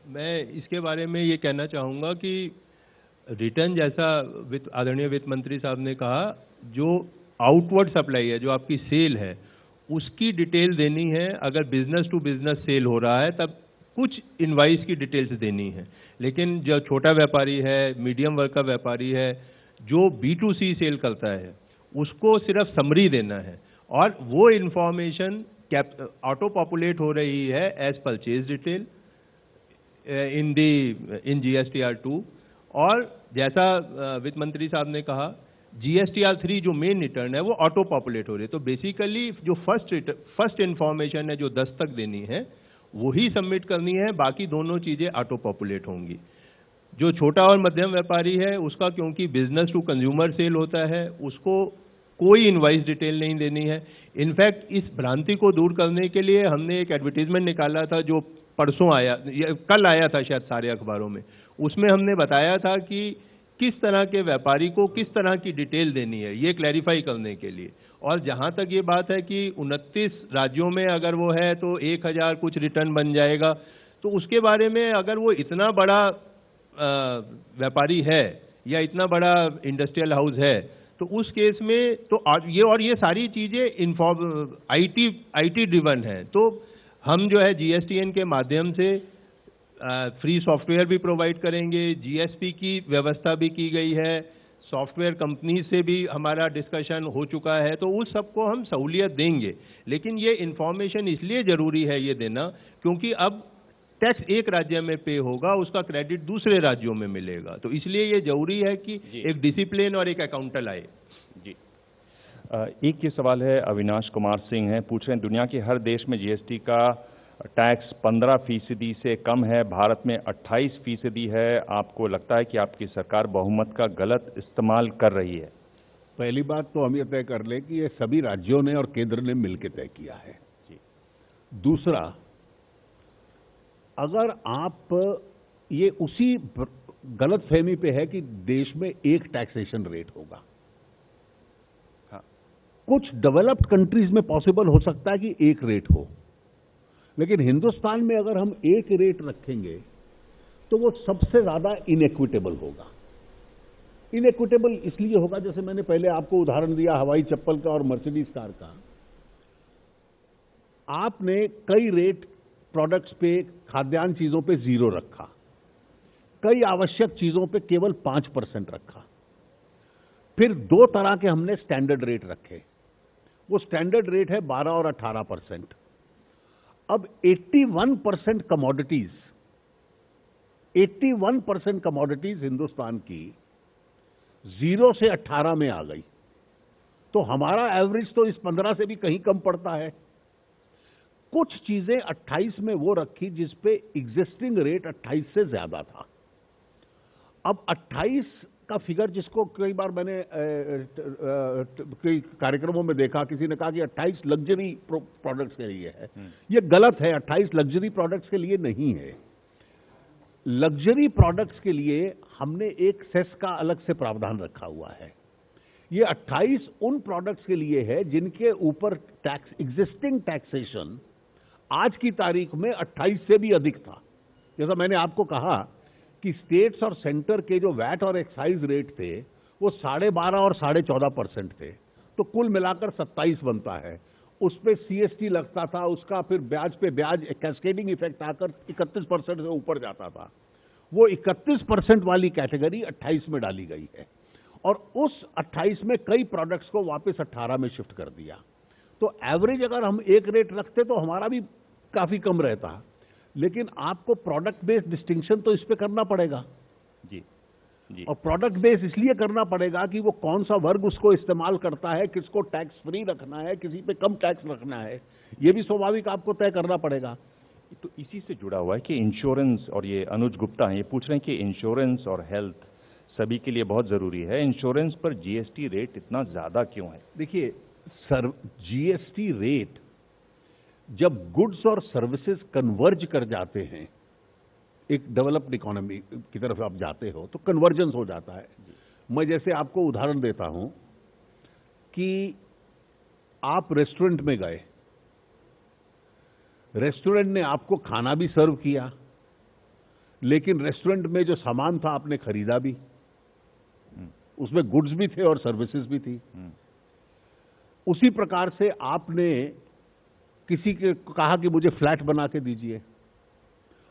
मैं इसके बारे में ये कहना चाहूँगा कि रिटर्न, जैसा आदरणीय वित्त मंत्री साहब ने कहा, जो आउटवर्ड सप्लाई है, जो आपकी सेल है, उसकी डिटेल देनी है। अगर बिजनेस टू बिजनेस सेल हो रहा है तब कुछ इनवाइस की डिटेल्स देनी है, लेकिन जो छोटा व्यापारी है, मीडियम वर्ग का व्यापारी है, जो B2C सेल करता है, उसको सिर्फ समरी देना है और वो इंफॉर्मेशन ऑटो पॉपुलेट हो रही है as purchase detail in GSTR2। और जैसा वित्त मंत्री साहब ने कहा, GSTR3 जो मेन रिटर्न है वो ऑटो पॉपुलेट हो रही है। तो बेसिकली जो फर्स्ट इंफॉर्मेशन है जो 10 तक देनी है वही सबमिट करनी है, बाकी दोनों चीजें ऑटो पॉपुलेट होंगी। जो छोटा और मध्यम व्यापारी है उसका, क्योंकि बिजनेस टू कंज्यूमर सेल होता है, उसको कोई इनवाइस डिटेल नहीं देनी है। इनफैक्ट इस भ्रांति को दूर करने के लिए हमने एक एडवर्टीजमेंट निकाला था जो परसों आया, कल आया था शायद सारे अखबारों में। उसमें हमने बताया था कि किस तरह के व्यापारी को किस तरह की डिटेल देनी है, ये क्लैरिफाई करने के लिए। और जहां तक ये बात है कि 29 राज्यों में अगर वो है तो 1000 कुछ रिटर्न बन जाएगा, तो उसके बारे में अगर वो इतना बड़ा व्यापारी है या इतना बड़ा इंडस्ट्रियल हाउस है, तो उस केस में तो ये सारी चीजें आईटी ड्रिवन है। तो हम जो है GSTN के माध्यम से फ्री सॉफ्टवेयर भी प्रोवाइड करेंगे, GSP की व्यवस्था भी की गई है, सॉफ्टवेयर कंपनी से भी हमारा डिस्कशन हो चुका है, तो उस सबको हम सहूलियत देंगे। लेकिन ये इंफॉर्मेशन इसलिए जरूरी है ये देना, क्योंकि अब टैक्स एक राज्य में पे होगा, उसका क्रेडिट दूसरे राज्यों में मिलेगा, तो इसलिए ये जरूरी है कि एक डिसिप्लिन और एक अकाउंटल आए। जी, एक ये सवाल है, अविनाश कुमार सिंह हैं, पूछ रहे हैं, दुनिया के हर देश में GST का टैक्स 15% से कम है, भारत में 28% है। आपको लगता है कि आपकी सरकार बहुमत का गलत इस्तेमाल कर रही है? पहली बात तो हम ये तय कर लें कि ये सभी राज्यों ने और केंद्र ने मिलकर तय किया है। जी। दूसरा, अगर आप ये उसी गलतफहमी पे है कि देश में एक टैक्सेशन रेट होगा। हाँ। कुछ डेवलप्ड कंट्रीज में पॉसिबल हो सकता है कि एक रेट हो, लेकिन हिंदुस्तान में अगर हम एक रेट रखेंगे तो वो सबसे ज्यादा इनइक्विटेबल होगा। इनइक्विटेबल इसलिए होगा, जैसे मैंने पहले आपको उदाहरण दिया हवाई चप्पल का और मर्सिडीज कार का। आपने कई रेट प्रोडक्ट्स पे, खाद्यान्न चीजों पे 0 रखा, कई आवश्यक चीजों पे केवल 5% रखा। फिर 2 तरह के हमने स्टैंडर्ड रेट रखे। वो स्टैंडर्ड रेट है 12 और 18%। अब 81% कमोडिटीज हिंदुस्तान की 0 से 18 में आ गई, तो हमारा एवरेज तो इस 15 से भी कहीं कम पड़ता है। कुछ चीजें 28 में वो रखी जिस पे एग्जिस्टिंग रेट 28 से ज्यादा था। अब 28 का फिगर, जिसको कई बार मैंने कई कार्यक्रमों में देखा, किसी ने कहा कि 28 लग्जरी प्रोडक्ट्स के लिए है। ये गलत है, 28 लग्जरी प्रोडक्ट्स के लिए नहीं है। लग्जरी प्रोडक्ट्स के लिए हमने एक सेस का अलग से प्रावधान रखा हुआ है। ये 28 उन प्रोडक्ट्स के लिए है जिनके ऊपर टैक्स, एग्जिस्टिंग टैक्सेशन आज की तारीख में 28 से भी अधिक था। जैसा मैंने आपको कहा कि स्टेट्स और सेंटर के जो वैट और एक्साइज रेट थे वो 12.5 और 14.5% थे, तो कुल मिलाकर 27 बनता है। उस पर CST लगता था, उसका फिर ब्याज पे ब्याज कैस्केडिंग इफेक्ट आकर 31% से ऊपर जाता था। वो 31% वाली कैटेगरी 28 में डाली गई है और उस 28 में कई प्रोडक्ट्स को वापस 18 में शिफ्ट कर दिया। तो एवरेज अगर हम एक रेट रखते तो हमारा भी काफी कम रहता, लेकिन आपको प्रोडक्ट बेस्ड डिस्टिंक्शन तो इस पे करना पड़ेगा। जी, जी। और प्रोडक्ट बेस इसलिए करना पड़ेगा कि वो कौन सा वर्ग उसको इस्तेमाल करता है, किसको टैक्स फ्री रखना है, किसी पे कम टैक्स रखना है, ये भी स्वाभाविक आपको तय करना पड़ेगा। तो इसी से जुड़ा हुआ है कि इंश्योरेंस, और ये अनुज गुप्ता हैं, ये पूछ रहे हैं कि इंश्योरेंस और हेल्थ सभी के लिए बहुत जरूरी है, इंश्योरेंस पर जीएसटी रेट इतना ज्यादा क्यों है? देखिए सर, जीएसटी रेट जब गुड्स और सर्विसेज कन्वर्ज कर जाते हैं, एक डेवलप्ड इकोनॉमी की तरफ आप जाते हो तो कन्वर्जेंस हो जाता है। मैं जैसे आपको उदाहरण देता हूं कि आप रेस्टोरेंट में गए, रेस्टोरेंट ने आपको खाना भी सर्व किया, लेकिन रेस्टोरेंट में जो सामान था आपने खरीदा भी, उसमें गुड्स भी थे और सर्विसेज भी थी। उसी प्रकार से आपने किसी के कहा कि मुझे फ्लैट बना के दीजिए।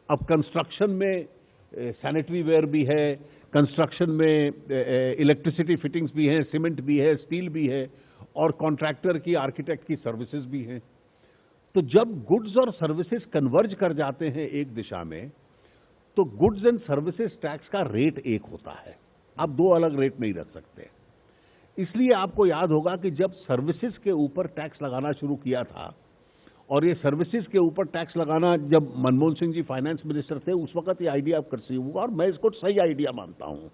अब कंस्ट्रक्शन में सैनिटरी वेयर भी है, कंस्ट्रक्शन में इलेक्ट्रिसिटी फिटिंग्स भी हैं, सीमेंट भी है, स्टील भी है, और कॉन्ट्रैक्टर की, आर्किटेक्ट की सर्विसेज भी हैं। तो जब गुड्स और सर्विसेज कन्वर्ज कर जाते हैं एक दिशा में, तो गुड्स एंड सर्विसेज टैक्स का रेट एक होता है। आप दो अलग रेट नहीं रख सकते। इसलिए आपको याद होगा कि जब सर्विसेज के ऊपर टैक्स लगाना शुरू किया था, और ये सर्विसेज के ऊपर टैक्स लगाना जब मनमोहन सिंह जी फाइनेंस मिनिस्टर थे, उस वक्त ये आइडिया कंसीव हुआ, और मैं इसको सही आइडिया मानता हूं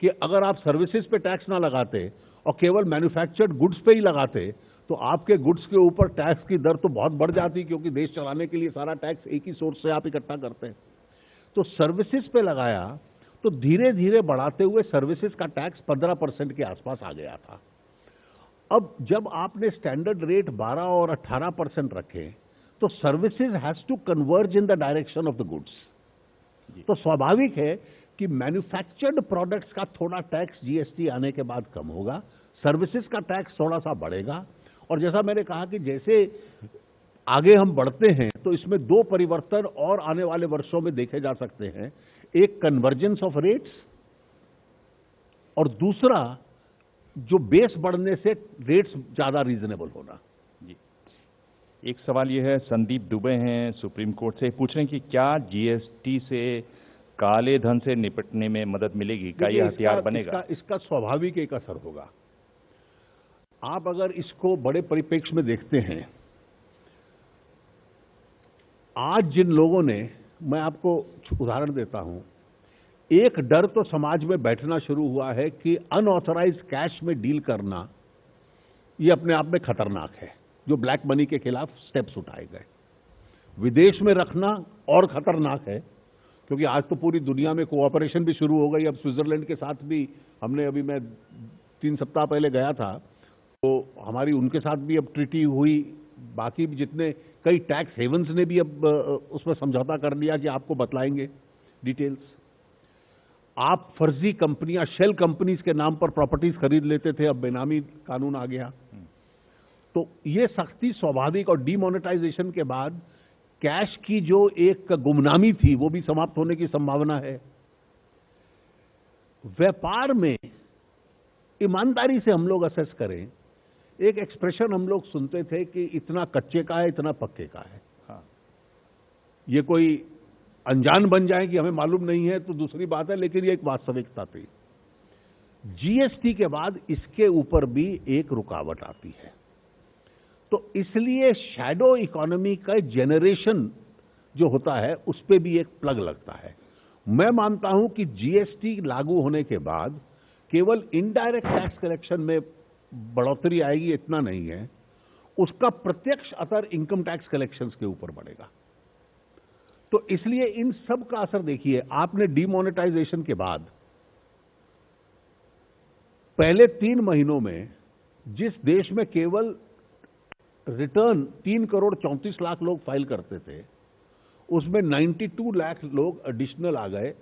कि अगर आप सर्विसेज पे टैक्स ना लगाते और केवल मैन्युफैक्चर्ड गुड्स पे ही लगाते, तो आपके गुड्स के ऊपर टैक्स की दर तो बहुत बढ़ जाती, क्योंकि देश चलाने के लिए सारा टैक्स एक ही सोर्स से आप इकट्ठा करते हैं। तो सर्विसेज पे लगाया तो धीरे धीरे बढ़ाते हुए सर्विसेज का टैक्स 15% के आसपास आ गया था। अब जब आपने स्टैंडर्ड रेट 12 और 18% रखे, तो services has to converge in the direction of the goods. तो स्वाभाविक है कि मैन्युफैक्चर्ड प्रोडक्ट्स का थोड़ा टैक्स जीएसटी आने के बाद कम होगा, सर्विसेज का टैक्स थोड़ा सा बढ़ेगा। और जैसा मैंने कहा कि जैसे आगे हम बढ़ते हैं, तो इसमें दो परिवर्तन और आने वाले वर्षों में देखे जा सकते हैं। एक कन्वर्जेंस ऑफ रेट्स, और दूसरा जो बेस बढ़ने से रेट्स ज्यादा रीजनेबल होना। जी, एक सवाल यह है, संदीप दुबे हैं सुप्रीम कोर्ट से, पूछ रहे हैं कि क्या जीएसटी से काले धन से निपटने में मदद मिलेगी? क्या यह हथियार बनेगा? इसका स्वाभाविक एक असर होगा। आप अगर इसको बड़े परिप्रेक्ष्य में देखते हैं, आज जिन लोगों ने, मैं आपको उदाहरण देता हूं, एक डर तो समाज में बैठना शुरू हुआ है कि अनऑथराइज्ड कैश में डील करना ये अपने आप में खतरनाक है, जो ब्लैक मनी के खिलाफ स्टेप्स उठाए गए। विदेश में रखना और खतरनाक है, क्योंकि आज तो पूरी दुनिया में कोऑपरेशन भी शुरू हो गई। अब स्विट्जरलैंड के साथ भी हमने, अभी मैं 3 सप्ताह पहले गया था, तो हमारी उनके साथ भी अब ट्रीटी हुई। बाकी भी जितने कई टैक्स हेवंस ने भी अब उसमें समझौता कर लिया कि आपको बतलाएंगे डिटेल्स। आप फर्जी कंपनियां, शेल कंपनीज के नाम पर प्रॉपर्टीज खरीद लेते थे, अब बेनामी कानून आ गया। तो ये सख्ती स्वाभाविक, और डीमोनेटाइजेशन के बाद कैश की जो एक गुमनामी थी वो भी समाप्त होने की संभावना है। व्यापार में ईमानदारी से हम लोग असेस करें, एक एक्सप्रेशन हम लोग सुनते थे कि इतना कच्चे का है, इतना पक्के का है। हाँ, ये कोई अनजान बन जाए कि हमें मालूम नहीं है तो दूसरी बात है, लेकिन ये एक वास्तविकता थी। जीएसटी के बाद इसके ऊपर भी एक रुकावट आती है। तो इसलिए शैडो इकोनॉमी का जनरेशन जो होता है उस पे भी एक प्लग लगता है। मैं मानता हूं कि जीएसटी लागू होने के बाद केवल इनडायरेक्ट टैक्स कलेक्शन में बढ़ोतरी आएगी, इतना नहीं है, उसका प्रत्यक्ष असर इनकम टैक्स कलेक्शंस के ऊपर बढ़ेगा। तो इसलिए इन सब का असर देखिए, आपने डीमोनेटाइजेशन के बाद पहले 3 महीनों में जिस देश में केवल रिटर्न 3 करोड़ 34 लाख लोग फाइल करते थे, उसमें 92 लाख लोग एडिशनल आ गए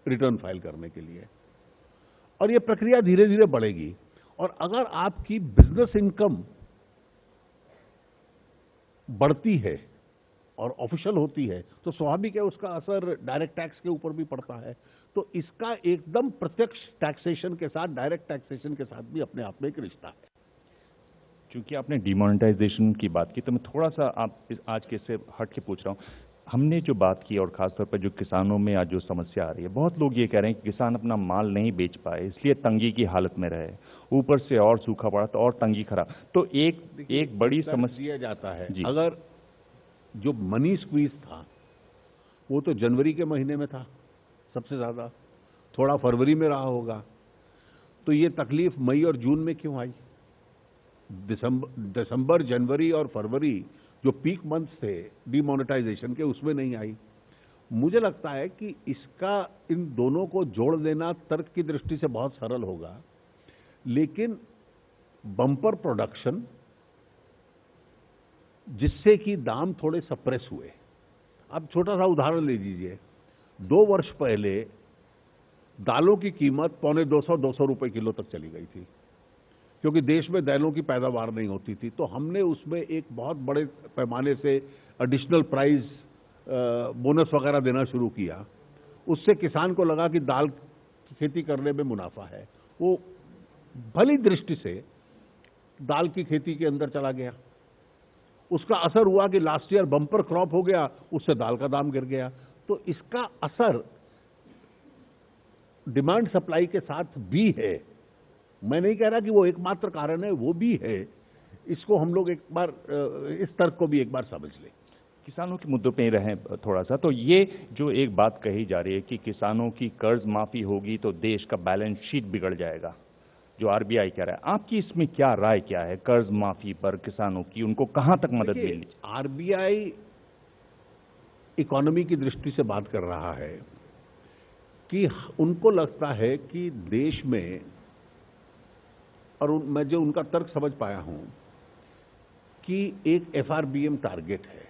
रिटर्न फाइल करने के लिए। और यह प्रक्रिया धीरे धीरे बढ़ेगी। और अगर आपकी बिजनेस इनकम बढ़ती है और ऑफिशियल होती है, तो स्वाभाविक है उसका असर डायरेक्ट टैक्स के ऊपर भी पड़ता है। तो इसका एकदम प्रत्यक्ष टैक्सेशन के साथ डायरेक्ट टैक्सेशन के साथ भी अपने आप में एक रिश्ता है। क्योंकि आपने डिमोनेटाइजेशन की बात की, तो मैं थोड़ा सा आज के इससे हट के पूछ रहा हूं हमने जो बात की और खासतौर पर जो किसानों में आज जो समस्या आ रही है, बहुत लोग ये कह रहे हैं कि किसान अपना माल नहीं बेच पाए इसलिए तंगी की हालत में रहे, ऊपर से और सूखा पड़ा तो और तंगी खराब। तो एक बड़ी समस्या दिया जाता है। जी। अगर जो मनी स्क्वीज था वो तो जनवरी के महीने में था सबसे ज्यादा, थोड़ा फरवरी में रहा होगा, तो ये तकलीफ मई और जून में क्यों आई? दिसंबर, जनवरी और फरवरी जो पीक मंथ्स थे डीमोनेटाइजेशन के, उसमें नहीं आई। मुझे लगता है कि इसका इन दोनों को जोड़ देना तर्क की दृष्टि से बहुत सरल होगा, लेकिन बम्पर प्रोडक्शन जिससे कि दाम थोड़े सप्रेस हुए। अब छोटा सा उदाहरण ले लीजिए, 2 वर्ष पहले दालों की कीमत पौने 200 रुपए किलो तक चली गई थी, क्योंकि देश में दालों की पैदावार नहीं होती थी। तो हमने उसमें एक बहुत बड़े पैमाने से एडिशनल प्राइस बोनस वगैरह देना शुरू किया। उससे किसान को लगा कि दाल की खेती करने में मुनाफा है। वो भली दृष्टि से दाल की खेती के अंदर चला गया। उसका असर हुआ कि लास्ट ईयर बम्पर क्रॉप हो गया, उससे दाल का दाम गिर गया। तो इसका असर डिमांड सप्लाई के साथ भी है। मैं नहीं कह रहा कि वो एकमात्र कारण है, वो भी है। इसको हम लोग एक बार इस तर्क को भी एक बार समझ लें। किसानों के मुद्दों पे ही रहें थोड़ा सा। तो ये जो एक बात कही जा रही है कि किसानों की कर्ज माफी होगी तो देश का बैलेंस शीट बिगड़ जाएगा, जो आरबीआई कह रहा है, आपकी इसमें क्या राय क्या है? कर्ज माफी पर किसानों की उनको कहां तक मदद मिली? आरबीआई इकोनॉमी की दृष्टि से बात कर रहा है कि उनको लगता है कि देश में, और मैं जो उनका तर्क समझ पाया हूं कि एक एफआरबीएम टारगेट है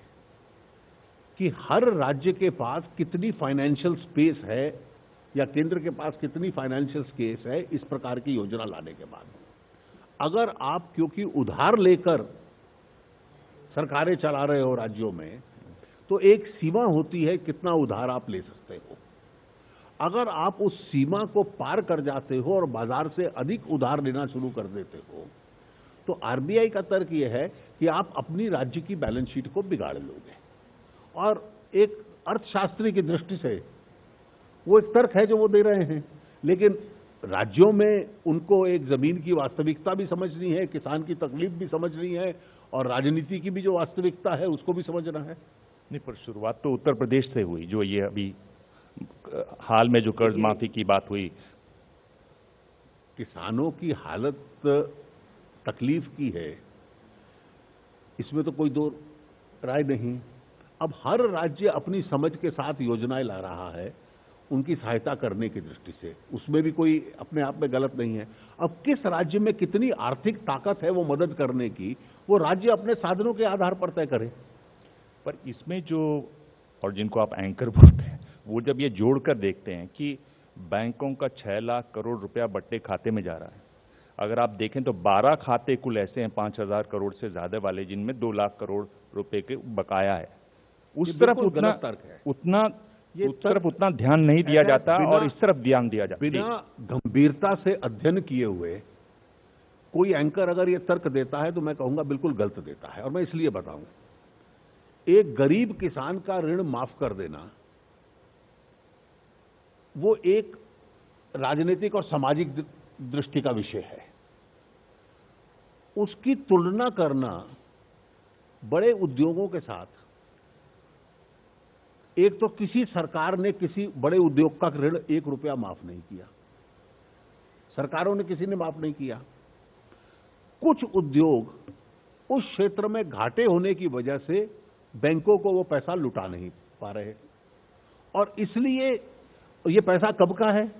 कि हर राज्य के पास कितनी फाइनेंशियल स्पेस है या केंद्र के पास कितनी फाइनेंशियल स्पेस है इस प्रकार की योजना लाने के बाद। अगर आप क्योंकि उधार लेकर सरकारें चला रहे हो राज्यों में, तो एक सीमा होती है कितना उधार आप ले सकते हो। अगर आप उस सीमा को पार कर जाते हो और बाजार से अधिक उधार लेना शुरू कर देते हो, तो आरबीआई का तर्क यह है कि आप अपनी राज्य की बैलेंस शीट को बिगाड़ लोगे। और एक अर्थशास्त्री की दृष्टि से वो एक तर्क है जो वो दे रहे हैं, लेकिन राज्यों में उनको एक जमीन की वास्तविकता भी समझनी है, किसान की तकलीफ भी समझनी है, और राजनीति की भी जो वास्तविकता है उसको भी समझना है। नहीं, पर शुरुआत तो उत्तर प्रदेश से हुई, जो ये अभी हाल में जो कर्ज माफी की बात हुई। किसानों की हालत तकलीफ की है, इसमें तो कोई दो राय नहीं। अब हर राज्य अपनी समझ के साथ योजनाएं ला रहा है उनकी सहायता करने की दृष्टि से, उसमें भी कोई अपने आप में गलत नहीं है। अब किस राज्य में कितनी आर्थिक ताकत है वो मदद करने की, वो राज्य अपने साधनों के आधार पर तय करे। पर इसमें जो, और जिनको आप एंकर बोलते हैं, वो जब ये जोड़कर देखते हैं कि बैंकों का 6 लाख करोड़ रुपया बट्टे खाते में जा रहा है, अगर आप देखें तो 12 खाते कुल ऐसे हैं 5,000 करोड़ से ज्यादा वाले जिनमें 2 लाख करोड़ रुपए के बकाया है। उस तरफ उतना ध्यान नहीं दिया जाता और इस तरफ ध्यान दिया जाता। बिना गंभीरता से अध्ययन किए हुए कोई एंकर अगर ये तर्क देता है तो मैं कहूंगा बिल्कुल गलत देता है। और मैं इसलिए बताऊं, एक गरीब किसान का ऋण माफ कर देना वो एक राजनीतिक और सामाजिक दृष्टि का विषय है। उसकी तुलना करना बड़े उद्योगों के साथ, एक तो किसी सरकार ने किसी बड़े उद्योग का ऋण 1 रुपया माफ नहीं किया, सरकारों ने किसी ने माफ नहीं किया। कुछ उद्योग उस क्षेत्र में घाटे होने की वजह से बैंकों को वो पैसा लुटा नहीं पा रहे, और इसलिए ये पैसा कब का है?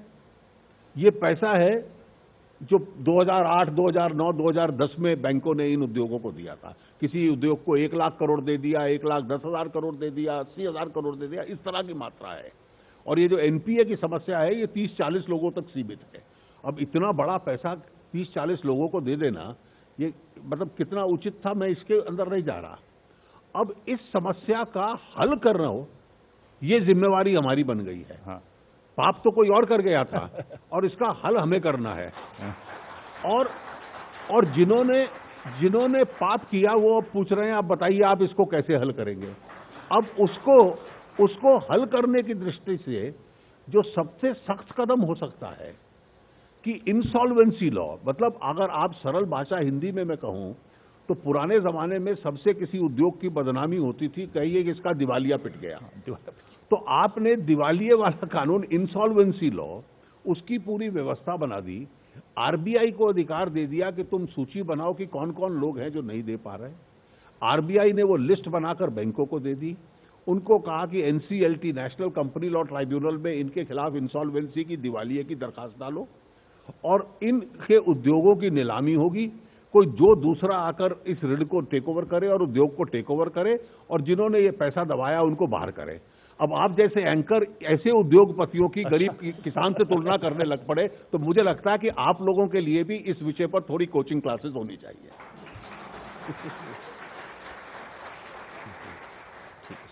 ये पैसा है जो 2008, 2009, 2010 में बैंकों ने इन उद्योगों को दिया था। किसी उद्योग को 1 लाख करोड़ दे दिया, 1,10,000 करोड़ दे दिया, 80,000 करोड़ दे दिया, इस तरह की मात्रा है। और ये जो एनपीए की समस्या है ये 30-40 लोगों तक सीमित है। अब इतना बड़ा पैसा 30-40 लोगों को दे देना, ये मतलब कितना उचित था, मैं इसके अंदर नहीं जा रहा। अब इस समस्या का हल करना हो, ये जिम्मेवारी हमारी बन गई है। हाँ। पाप तो कोई और कर गया था और इसका हल हमें करना है। और जिन्होंने पाप किया वो अब पूछ रहे हैं, आप बताइए आप इसको कैसे हल करेंगे। अब उसको हल करने की दृष्टि से जो सबसे सख्त कदम हो सकता है कि इंसॉल्वेंसी लॉ, मतलब अगर आप सरल भाषा हिंदी में मैं कहूं तो पुराने जमाने में सबसे किसी उद्योग की बदनामी होती थी, कहिए कि इसका दिवालिया पिट गया, तो आपने दिवालिये वाला कानून इंसॉल्वेंसी लॉ उसकी पूरी व्यवस्था बना दी। आरबीआई को अधिकार दे दिया कि तुम सूची बनाओ कि कौन कौन लोग हैं जो नहीं दे पा रहे। आरबीआई ने वो लिस्ट बनाकर बैंकों को दे दी। उनको कहा कि NCLT, national company law tribunal में इनके खिलाफ इंसॉल्वेंसी की, दिवालिये की दरखास्त डालो और इनके उद्योगों की नीलामी होगी। कोई जो दूसरा आकर इस ऋण को टेक ओवर करे और उद्योग को टेक ओवर करे और जिन्होंने ये पैसा दबाया उनको बाहर करे। अब आप जैसे एंकर ऐसे उद्योगपतियों की गरीब किसान से तुलना करने लग पड़े तो मुझे लगता है कि आप लोगों के लिए भी इस विषय पर थोड़ी कोचिंग क्लासेस होनी चाहिए।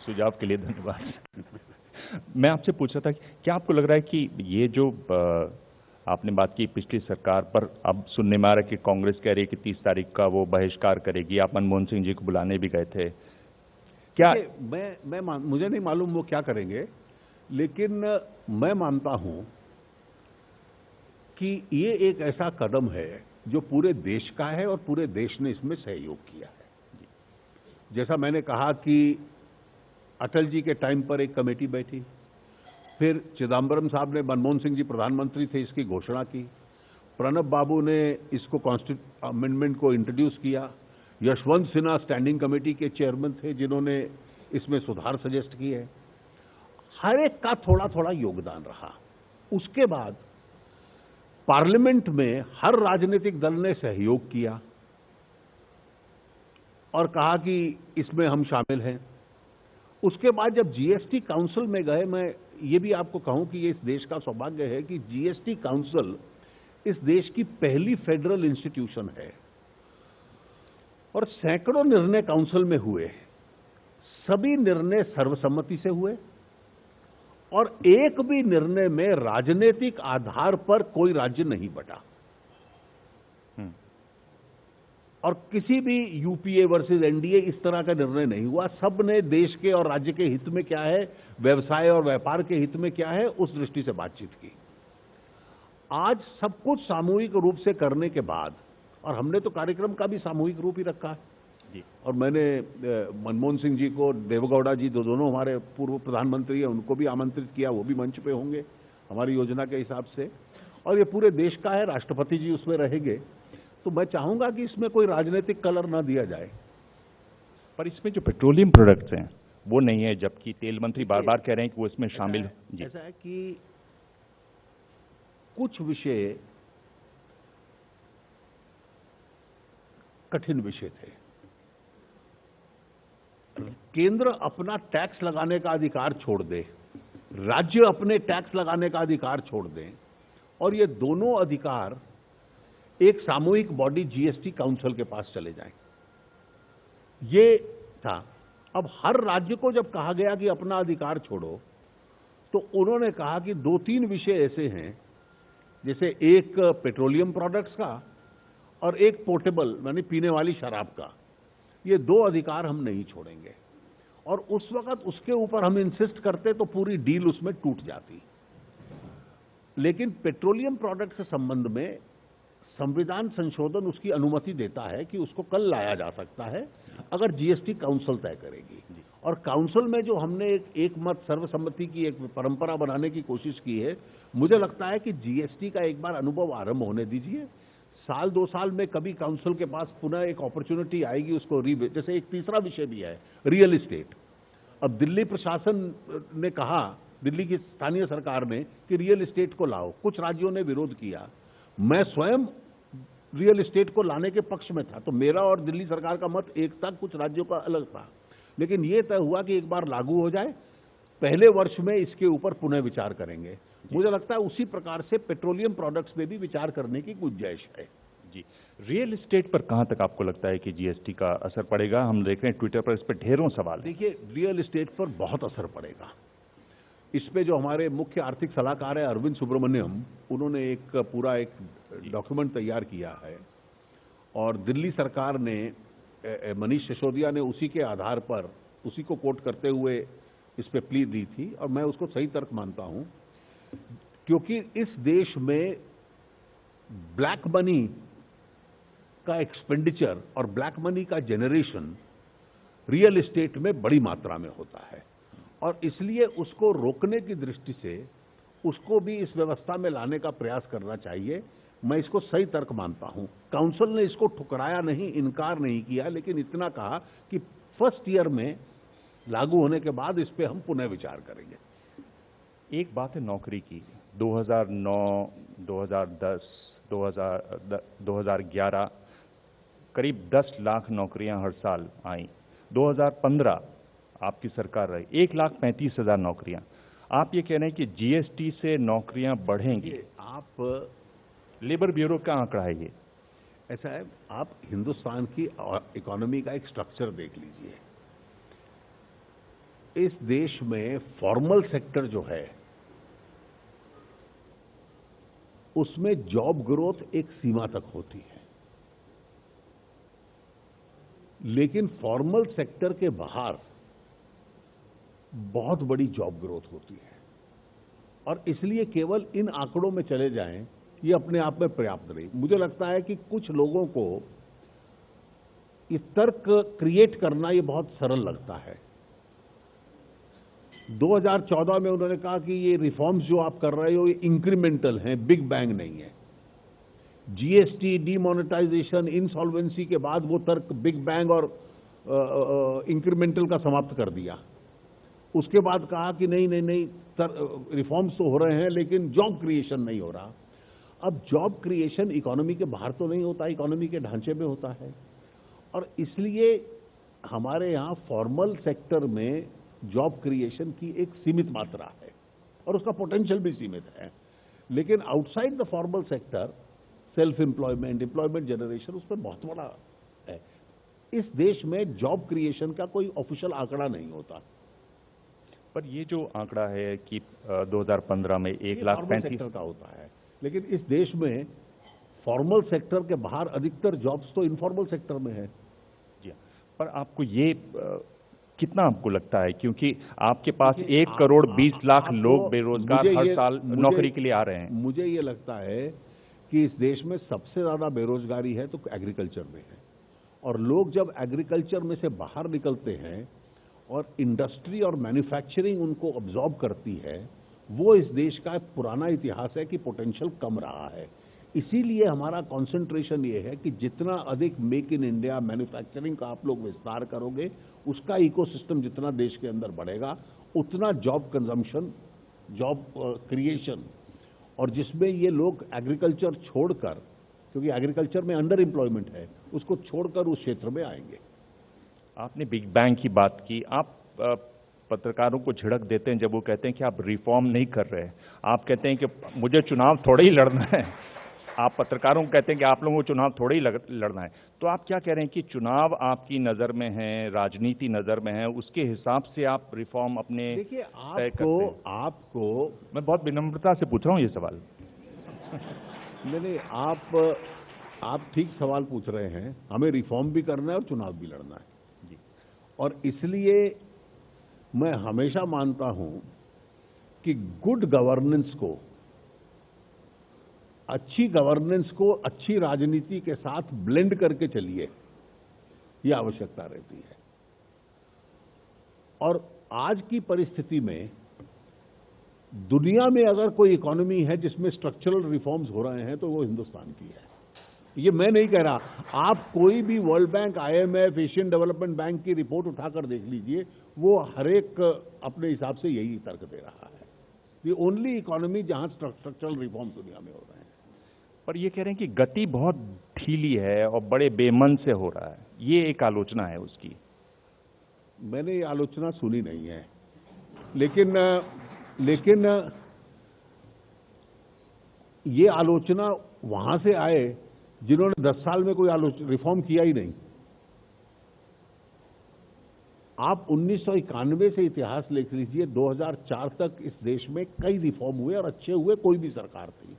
सुझाव के लिए धन्यवाद। मैं आपसे पूछ रहा था कि क्या आपको लग रहा है कि ये जो आपने बात की पिछली सरकार पर, अब सुनने में आ रहा है कि कांग्रेस कह रही है कि 30 तारीख का वो बहिष्कार करेगी। आप मनमोहन सिंह जी को बुलाने भी गए थे, क्या? मुझे नहीं मालूम वो क्या करेंगे, लेकिन मैं मानता हूं कि ये एक ऐसा कदम है जो पूरे देश का है और पूरे देश ने इसमें सहयोग किया है। जैसा मैंने कहा कि अटल जी के टाइम पर एक कमेटी बैठी, फिर चिदम्बरम साहब ने, मनमोहन सिंह जी प्रधानमंत्री थे, इसकी घोषणा की। प्रणब बाबू ने इसको कॉन्स्टिट्यूशन अमेंडमेंट को इंट्रोड्यूस किया। यशवंत सिन्हा स्टैंडिंग कमेटी के चेयरमैन थे जिन्होंने इसमें सुधार सजेस्ट किए। हर एक का थोड़ा थोड़ा योगदान रहा। उसके बाद पार्लियामेंट में हर राजनीतिक दल ने सहयोग किया और कहा कि इसमें हम शामिल हैं। उसके बाद जब जीएसटी काउंसिल में गए, मैं ये भी आपको कहूं कि ये इस देश का सौभाग्य है कि जीएसटी काउंसिल इस देश की पहली फेडरल इंस्टीट्यूशन है और सैकड़ों निर्णय काउंसिल में हुए। सभी निर्णय सर्वसम्मति से हुए और एक भी निर्णय में राजनीतिक आधार पर कोई राज्य नहीं बटा और किसी भी यूपीए वर्सेस एनडीए इस तरह का निर्णय नहीं हुआ। सब ने देश के और राज्य के हित में क्या है, व्यवसाय और व्यापार के हित में क्या है, उस दृष्टि से बातचीत की। आज सब कुछ सामूहिक रूप से करने के बाद, और हमने तो कार्यक्रम का भी सामूहिक रूप ही रखा है जी। और मैंने मनमोहन सिंह जी को, देवेगौड़ा जी दोनों हमारे पूर्व प्रधानमंत्री हैं, उनको भी आमंत्रित किया, वो भी मंच पे होंगे हमारी योजना के हिसाब से। और ये पूरे देश का है, राष्ट्रपति जी उसमें रहेंगे। तो मैं चाहूंगा कि इसमें कोई राजनीतिक कलर ना दिया जाए। पर इसमें जो पेट्रोलियम प्रोडक्ट्स हैं वो नहीं है, जबकि तेल मंत्री बार बार कह रहे हैं कि वो इसमें शामिल है। ऐसा है कि कुछ विषय कठिन विषय थे। केंद्र अपना टैक्स लगाने का अधिकार छोड़ दे, राज्य अपने टैक्स लगाने का अधिकार छोड़ दें और ये दोनों अधिकार एक सामूहिक बॉडी जीएसटी काउंसिल के पास चले जाएं। ये था। अब हर राज्य को जब कहा गया कि अपना अधिकार छोड़ो, तो उन्होंने कहा कि 2-3 विषय ऐसे हैं, जैसे एक पेट्रोलियम प्रोडक्ट्स का और एक पोर्टेबल यानी पीने वाली शराब का। ये 2 अधिकार हम नहीं छोड़ेंगे। और उस वक्त उसके ऊपर हम इंसिस्ट करते तो पूरी डील उसमें टूट जाती। लेकिन पेट्रोलियम प्रोडक्ट के संबंध में संविधान संशोधन उसकी अनुमति देता है कि उसको कल लाया जा सकता है अगर जीएसटी काउंसिल तय करेगी। और काउंसिल में जो हमने एक मत सर्वसम्मति की एक परंपरा बनाने की कोशिश की है, मुझे लगता है कि जीएसटी का एक बार अनुभव आरंभ होने दीजिए। साल 2 साल में कभी काउंसिल के पास पुनः एक अपॉर्चुनिटी आएगी उसको जैसे एक तीसरा विषय भी है रियल एस्टेट। अब दिल्ली प्रशासन ने कहा, दिल्ली की स्थानीय सरकार ने, कि रियल एस्टेट को लाओ। कुछ राज्यों ने विरोध किया। मैं स्वयं रियल एस्टेट को लाने के पक्ष में था, तो मेरा और दिल्ली सरकार का मत एक था, कुछ राज्यों का अलग था। लेकिन यह तय हुआ कि एक बार लागू हो जाए, पहले वर्ष में इसके ऊपर पुनः विचार करेंगे। मुझे लगता है उसी प्रकार से पेट्रोलियम प्रोडक्ट्स में भी विचार करने की गुंजाइश है। जी, रियल एस्टेट पर कहां तक आपको लगता है कि जीएसटी का असर पड़ेगा? हम देख रहे हैं ट्विटर पर इस पर ढेरों सवाल। देखिए, रियल एस्टेट पर बहुत असर पड़ेगा। इस पे जो हमारे मुख्य आर्थिक सलाहकार है अरविंद सुब्रमण्यम, उन्होंने एक पूरा एक डॉक्यूमेंट तैयार किया है और दिल्ली सरकार ने, मनीष सिसोदिया ने उसी के आधार पर उसी को कोट करते हुए इस पे प्ली दी थी और मैं उसको सही तर्क मानता हूं, क्योंकि इस देश में ब्लैक मनी का एक्सपेंडिचर और ब्लैक मनी का जनरेशन रियल एस्टेट में बड़ी मात्रा में होता है और इसलिए उसको रोकने की दृष्टि से उसको भी इस व्यवस्था में लाने का प्रयास करना चाहिए। मैं इसको सही तर्क मानता हूं। काउंसिल ने इसको ठुकराया नहीं, इनकार नहीं किया, लेकिन इतना कहा कि फर्स्ट ईयर में लागू होने के बाद इस पे हम पुनः विचार करेंगे। एक बात है नौकरी की। 2009, 2010, 2011 करीब 10 लाख नौकरियां हर साल आई। 2015 आपकी सरकार रही, 1,35,000 नौकरियां। आप ये कह रहे हैं कि जीएसटी से नौकरियां बढ़ेंगी। आप लेबर ब्यूरो का आंकड़ा है ये। ऐसा है, आप हिंदुस्तान की इकोनॉमी का एक स्ट्रक्चर देख लीजिए। इस देश में फॉर्मल सेक्टर जो है उसमें जॉब ग्रोथ एक सीमा तक होती है, लेकिन फॉर्मल सेक्टर के बाहर बहुत बड़ी जॉब ग्रोथ होती है और इसलिए केवल इन आंकड़ों में चले जाएं ये अपने आप में पर्याप्त नहीं। मुझे लगता है कि कुछ लोगों को ये तर्क क्रिएट करना ये बहुत सरल लगता है। 2014 में उन्होंने कहा कि ये रिफॉर्म्स जो आप कर रहे हो ये इंक्रीमेंटल हैं, बिग बैंग नहीं है। जीएसटी, डीमोनेटाइजेशन, इंसॉल्वेंसी के बाद वो तर्क बिग बैंग और इंक्रीमेंटल का समाप्त कर दिया। उसके बाद कहा कि नहीं नहीं नहीं, रिफॉर्म्स तो हो रहे हैं लेकिन जॉब क्रिएशन नहीं हो रहा। अब जॉब क्रिएशन इकोनॉमी के बाहर तो नहीं होता, इकोनॉमी के ढांचे में होता है और इसलिए हमारे यहाँ फॉर्मल सेक्टर में जॉब क्रिएशन की एक सीमित मात्रा है और उसका पोटेंशियल भी सीमित है, लेकिन outside the formal sector self employment, employment generation उसमें बहुत बड़ा है। इस देश में जॉब क्रिएशन का कोई ऑफिशियल आंकड़ा नहीं होता। पर ये जो आंकड़ा है कि 2015 में 1,35,000 का होता है, लेकिन इस देश में फॉर्मल सेक्टर के बाहर अधिकतर जॉब्स तो इनफॉर्मल सेक्टर में है। जी, पर आपको ये कितना आपको लगता है, क्योंकि आपके पास 1 करोड़ 20 लाख लोग बेरोजगार हर साल नौकरी के लिए आ रहे हैं। मुझे ये लगता है कि इस देश में सबसे ज्यादा बेरोजगारी है तो एग्रीकल्चर में है और लोग जब एग्रीकल्चर में से बाहर निकलते हैं और इंडस्ट्री और मैन्युफैक्चरिंग उनको अब्जॉर्ब करती है, वो इस देश का पुराना इतिहास है कि पोटेंशियल कम रहा है। इसीलिए हमारा कंसंट्रेशन ये है कि जितना अधिक मेक इन इंडिया मैन्युफैक्चरिंग का आप लोग विस्तार करोगे, उसका इकोसिस्टम जितना देश के अंदर बढ़ेगा, उतना जॉब कंजम्पशन, जॉब क्रिएशन, और जिसमें ये लोग एग्रीकल्चर छोड़कर, क्योंकि एग्रीकल्चर में अंडर एम्प्लॉयमेंट है, उसको छोड़कर उस क्षेत्र में आएंगे। आपने बिग बैंग की बात की। आप पत्रकारों को झिड़क देते हैं जब वो कहते हैं कि आप रिफॉर्म नहीं कर रहे हैं। आप कहते हैं कि मुझे चुनाव थोड़ा ही लड़ना है। आप पत्रकारों को कहते हैं कि आप लोगों को चुनाव थोड़ा ही लड़ना है। तो आप क्या कह रहे हैं कि चुनाव आपकी नजर में है, राजनीति नजर में है, उसके हिसाब से आप रिफॉर्म अपने देखिए, आपको मैं बहुत विनम्रता से पूछ रहा हूं ये सवाल। नहीं, आप ठीक सवाल पूछ रहे हैं। हमें रिफॉर्म भी करना है और चुनाव भी लड़ना है जी। और इसलिए मैं हमेशा मानता हूं कि गुड गवर्नेंस को, अच्छी गवर्नेंस को अच्छी राजनीति के साथ ब्लेंड करके चलिए, यह आवश्यकता रहती है। और आज की परिस्थिति में दुनिया में अगर कोई इकोनॉमी है जिसमें स्ट्रक्चरल रिफॉर्म्स हो रहे हैं तो वो हिंदुस्तान की है। ये मैं नहीं कह रहा, आप कोई भी world bank, IMF, Asian development bank की रिपोर्ट उठाकर देख लीजिए, वो हर एक अपने हिसाब से यही तर्क दे रहा है। दी ओनली इकोनॉमी जहां स्ट्रक्चरल रिफॉर्म्स दुनिया में हो रहे हैं। पर ये कह रहे हैं कि गति बहुत ढीली है और बड़े बेमन से हो रहा है, ये एक आलोचना है उसकी। मैंने ये आलोचना सुनी नहीं है, लेकिन ये आलोचना वहां से आए जिन्होंने 10 साल में कोई रिफॉर्म किया ही नहीं। आप 1991 से इतिहास लिख लीजिए, 2004 तक इस देश में कई रिफॉर्म हुए और अच्छे हुए, कोई भी सरकार थी।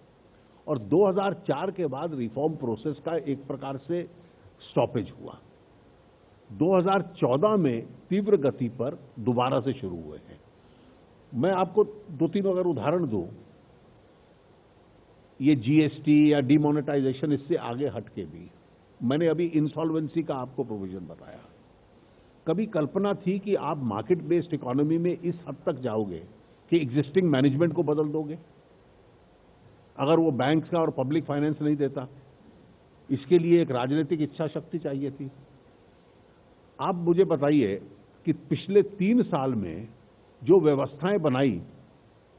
और 2004 के बाद रिफॉर्म प्रोसेस का एक प्रकार से स्टॉपेज हुआ। 2014 में तीव्र गति पर दोबारा से शुरू हुए हैं। मैं आपको 2-3 अगर उदाहरण दूं, ये जीएसटी या डिमोनेटाइजेशन इससे आगे हटके भी, मैंने अभी इंसॉल्वेंसी का आपको प्रोविजन बताया। कभी कल्पना थी कि आप मार्केट बेस्ड इकोनॉमी में इस हद तक जाओगे कि एग्जिस्टिंग मैनेजमेंट को बदल दोगे अगर वो बैंक्स का और पब्लिक फाइनेंस नहीं देता? इसके लिए एक राजनीतिक इच्छा शक्ति चाहिए थी। आप मुझे बताइए कि पिछले 3 साल में जो व्यवस्थाएं बनाई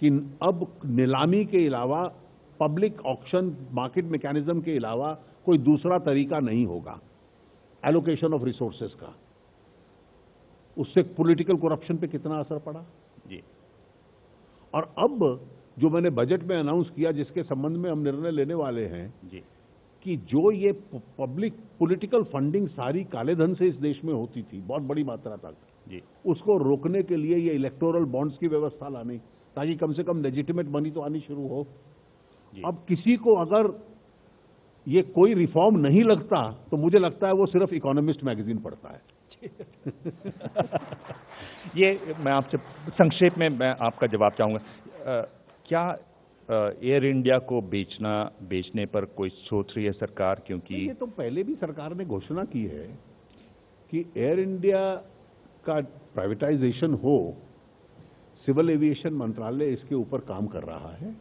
कि अब नीलामी के अलावा, पब्लिक ऑक्शन मार्केट मैकेनिज्म के अलावा कोई दूसरा तरीका नहीं होगा एलोकेशन ऑफ रिसोर्सेज का, उससे पॉलिटिकल करप्शन पे कितना असर पड़ा जी। और अब जो मैंने बजट में अनाउंस किया, जिसके संबंध में हम निर्णय लेने वाले हैं जी कि जो ये पब्लिक पॉलिटिकल फंडिंग सारी काले धन से इस देश में होती थी बहुत बड़ी मात्रा तक जी, उसको रोकने के लिए ये इलेक्टोरल बॉन्ड्स की व्यवस्था लानी, ताकि कम से कम लेजिटिमेट मनी तो आनी शुरू हो। अब किसी को अगर ये कोई रिफॉर्म नहीं लगता तो मुझे लगता है वो सिर्फ इकोनॉमिस्ट मैगजीन पढ़ता है। ये मैं आपसे संक्षेप में मैं आपका जवाब चाहूंगा। क्या एयर इंडिया को बेचने पर कोई सोच रही है सरकार? क्योंकि ये तो पहले भी सरकार ने घोषणा की है कि एयर इंडिया का प्राइवेटाइजेशन हो, सिविल एविएशन मंत्रालय इसके ऊपर काम कर रहा है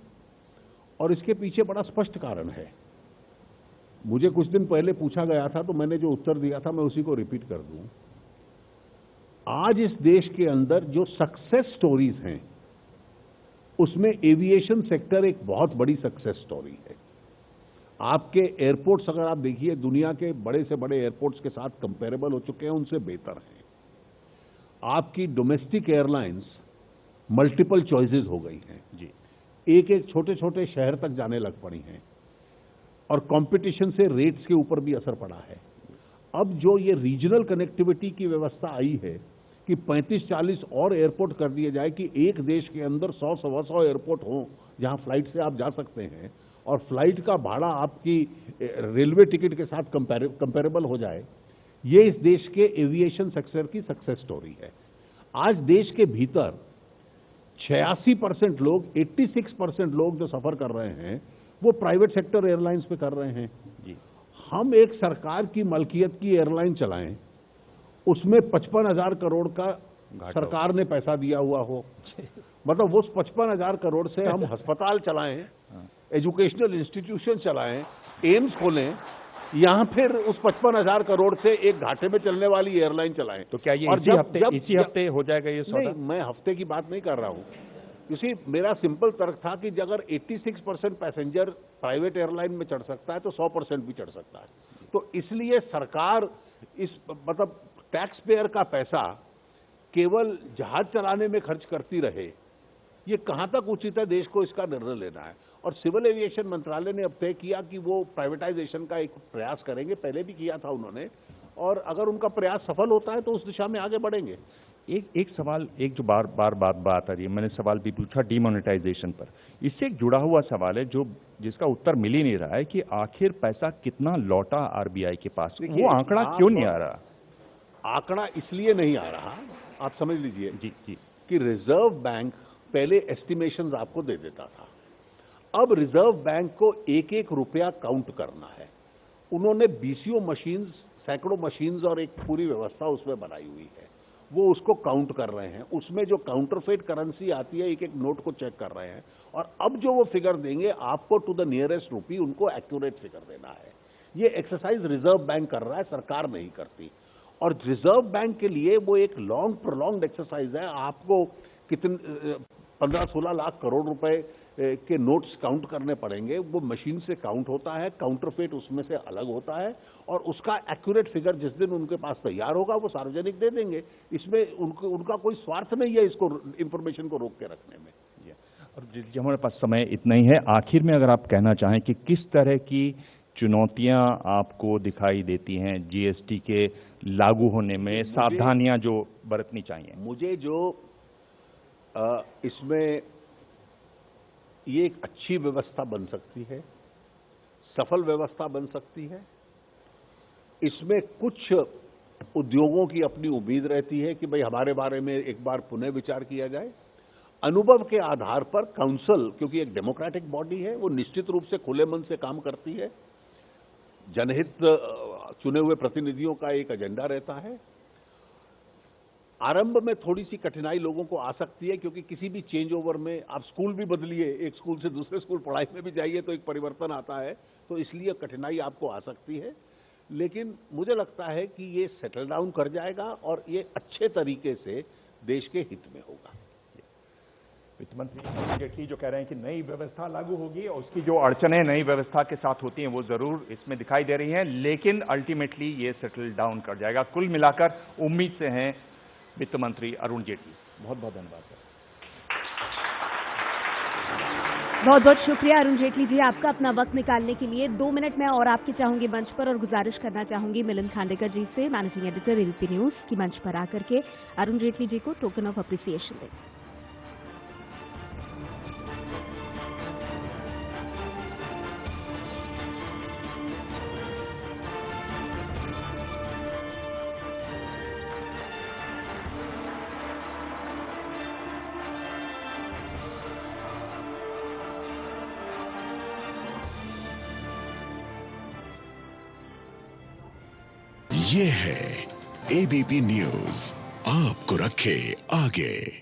और इसके पीछे बड़ा स्पष्ट कारण है। मुझे कुछ दिन पहले पूछा गया था तो मैंने जो उत्तर दिया था मैं उसी को रिपीट कर दूं। आज इस देश के अंदर जो सक्सेस स्टोरीज हैं उसमें एविएशन सेक्टर एक बहुत बड़ी सक्सेस स्टोरी है। आपके एयरपोर्ट्स अगर आप देखिए, दुनिया के बड़े से बड़े एयरपोर्ट्स के साथ कंपेरेबल हो चुके हैं, उनसे बेहतर हैं। आपकी डोमेस्टिक एयरलाइंस मल्टीपल चॉइसेस हो गई हैं जी, एक एक छोटे छोटे शहर तक जाने लग पड़ी हैं और कंपटीशन से रेट्स के ऊपर भी असर पड़ा है। अब जो ये रीजनल कनेक्टिविटी की व्यवस्था आई है कि 35-40 और एयरपोर्ट कर दिए जाए कि एक देश के अंदर 100-125 एयरपोर्ट हो जहां फ्लाइट से आप जा सकते हैं और फ्लाइट का भाड़ा आपकी रेलवे टिकट के साथ कंपेरेबल हो जाए, ये इस देश के एविएशन सेक्टर की सक्सेस स्टोरी है। आज देश के भीतर 86% लोग, 86% लोग जो सफर कर रहे हैं वो प्राइवेट सेक्टर एयरलाइंस पे कर रहे हैं जी। हम एक सरकार की मलकियत की एयरलाइन चलाएं, उसमें 55,000 करोड़ का सरकार ने पैसा दिया हुआ हो, मतलब उस 55,000 करोड़ से हम अस्पताल चलाएं, एजुकेशनल इंस्टीट्यूशन चलाएं, एम्स खोलें, यहां फिर उस 55,000 करोड़ से एक घाटे में चलने वाली एयरलाइन चलाएं। तो क्या ये और इसी हफ्ते हो जाएगा ये सौदा? नहीं, मैं हफ्ते की बात नहीं कर रहा हूं। इसी मेरा सिंपल तर्क था कि अगर 86% पैसेंजर प्राइवेट एयरलाइन में चढ़ सकता है तो 100% भी चढ़ सकता है। तो इसलिए सरकार इस मतलब टैक्स पेयर का पैसा केवल जहाज चलाने में खर्च करती रहे, ये कहां तक उचित है? देश को इसका निर्णय लेना है। और सिविल एविएशन मंत्रालय ने अब तय किया कि वो प्राइवेटाइजेशन का एक प्रयास करेंगे, पहले भी किया था उन्होंने, और अगर उनका प्रयास सफल होता है तो उस दिशा में आगे बढ़ेंगे। एक सवाल, एक जो बार बात आ रही है, मैंने सवाल भी पूछा डिमोनेटाइजेशन पर, इससे एक जुड़ा हुआ सवाल है जो जिसका उत्तर मिल ही नहीं रहा है कि आखिर पैसा कितना लौटा आरबीआई के पास, वो आंकड़ा क्यों नहीं आ रहा? आंकड़ा इसलिए नहीं आ रहा, आप समझ लीजिए जी जी, कि रिजर्व बैंक पहले एस्टिमेशंस आपको दे देता था, अब रिजर्व बैंक को एक एक रुपया काउंट करना है। उन्होंने बीसीओ मशीन्स, सैकड़ों मशीन्स और एक पूरी व्यवस्था उसमें बनाई हुई है, वो उसको काउंट कर रहे हैं। उसमें जो काउंटरफेट करेंसी आती है, एक एक नोट को चेक कर रहे हैं, और अब जो वो फिगर देंगे आपको टू द नियरेस्ट रूपी उनको एक्यूरेट फिगर देना है। ये एक्सरसाइज रिजर्व बैंक कर रहा है, सरकार नहीं करती। और रिजर्व बैंक के लिए वो एक लॉन्ग प्रोलॉन्ग्ड एक्सरसाइज है। आपको कितने 15-16 लाख करोड़ रुपए के नोट्स काउंट करने पड़ेंगे, वो मशीन से काउंट होता है, काउंटरफेट उसमें से अलग होता है, और उसका एक्यूरेट फिगर जिस दिन उनके पास तैयार होगा वो सार्वजनिक दे देंगे। इसमें उनका कोई स्वार्थ नहीं है इसको, इंफॉर्मेशन को रोक के रखने में। और हमारे पास समय इतना ही है, आखिर में अगर आप कहना चाहें कि किस तरह की चुनौतियां आपको दिखाई देती हैं जीएसटी के लागू होने में, सावधानियां जो बरतनी चाहिए? मुझे जो इसमें ये एक अच्छी व्यवस्था बन सकती है, सफल व्यवस्था बन सकती है, इसमें कुछ उद्योगों की अपनी उम्मीद रहती है कि भाई हमारे बारे में एक बार पुनः विचार किया जाए। अनुभव के आधार पर काउंसिल, क्योंकि एक डेमोक्रेटिक बॉडी है, वो निश्चित रूप से खुले मन से काम करती है। जनहित चुने हुए प्रतिनिधियों का एक एजेंडा रहता है। आरंभ में थोड़ी सी कठिनाई लोगों को आ सकती है, क्योंकि किसी भी चेंज ओवर में आप स्कूल भी बदलिए, एक स्कूल से दूसरे स्कूल पढ़ाई में भी जाइए तो एक परिवर्तन आता है, तो इसलिए कठिनाई आपको आ सकती है। लेकिन मुझे लगता है कि ये सेटल डाउन कर जाएगा और ये अच्छे तरीके से देश के हित में होगा। वित्त मंत्री अरुण जेटली जो कह रहे हैं कि नई व्यवस्था लागू होगी और उसकी जो अड़चनें नई व्यवस्था के साथ होती हैं वो जरूर इसमें दिखाई दे रही हैं, लेकिन अल्टीमेटली ये सेटल डाउन कर जाएगा। कुल मिलाकर उम्मीद से हैं वित्त मंत्री अरुण जेटली। बहुत बहुत धन्यवाद सर। बहुत बहुत शुक्रिया अरुण जेटली जी आपका अपना वक्त निकालने के लिए। 2 मिनट में और आपके चाहूंगी मंच पर, और गुजारिश करना चाहूंगी मिलिंद खांडेकर जी से, मैनेजिंग एडिटर एबीपी न्यूज, की मंच पर आकर के अरुण जेटली जी को टोकन ऑफ अप्रिसिएशन दें। ये है एबीपी न्यूज, आपको रखे आगे।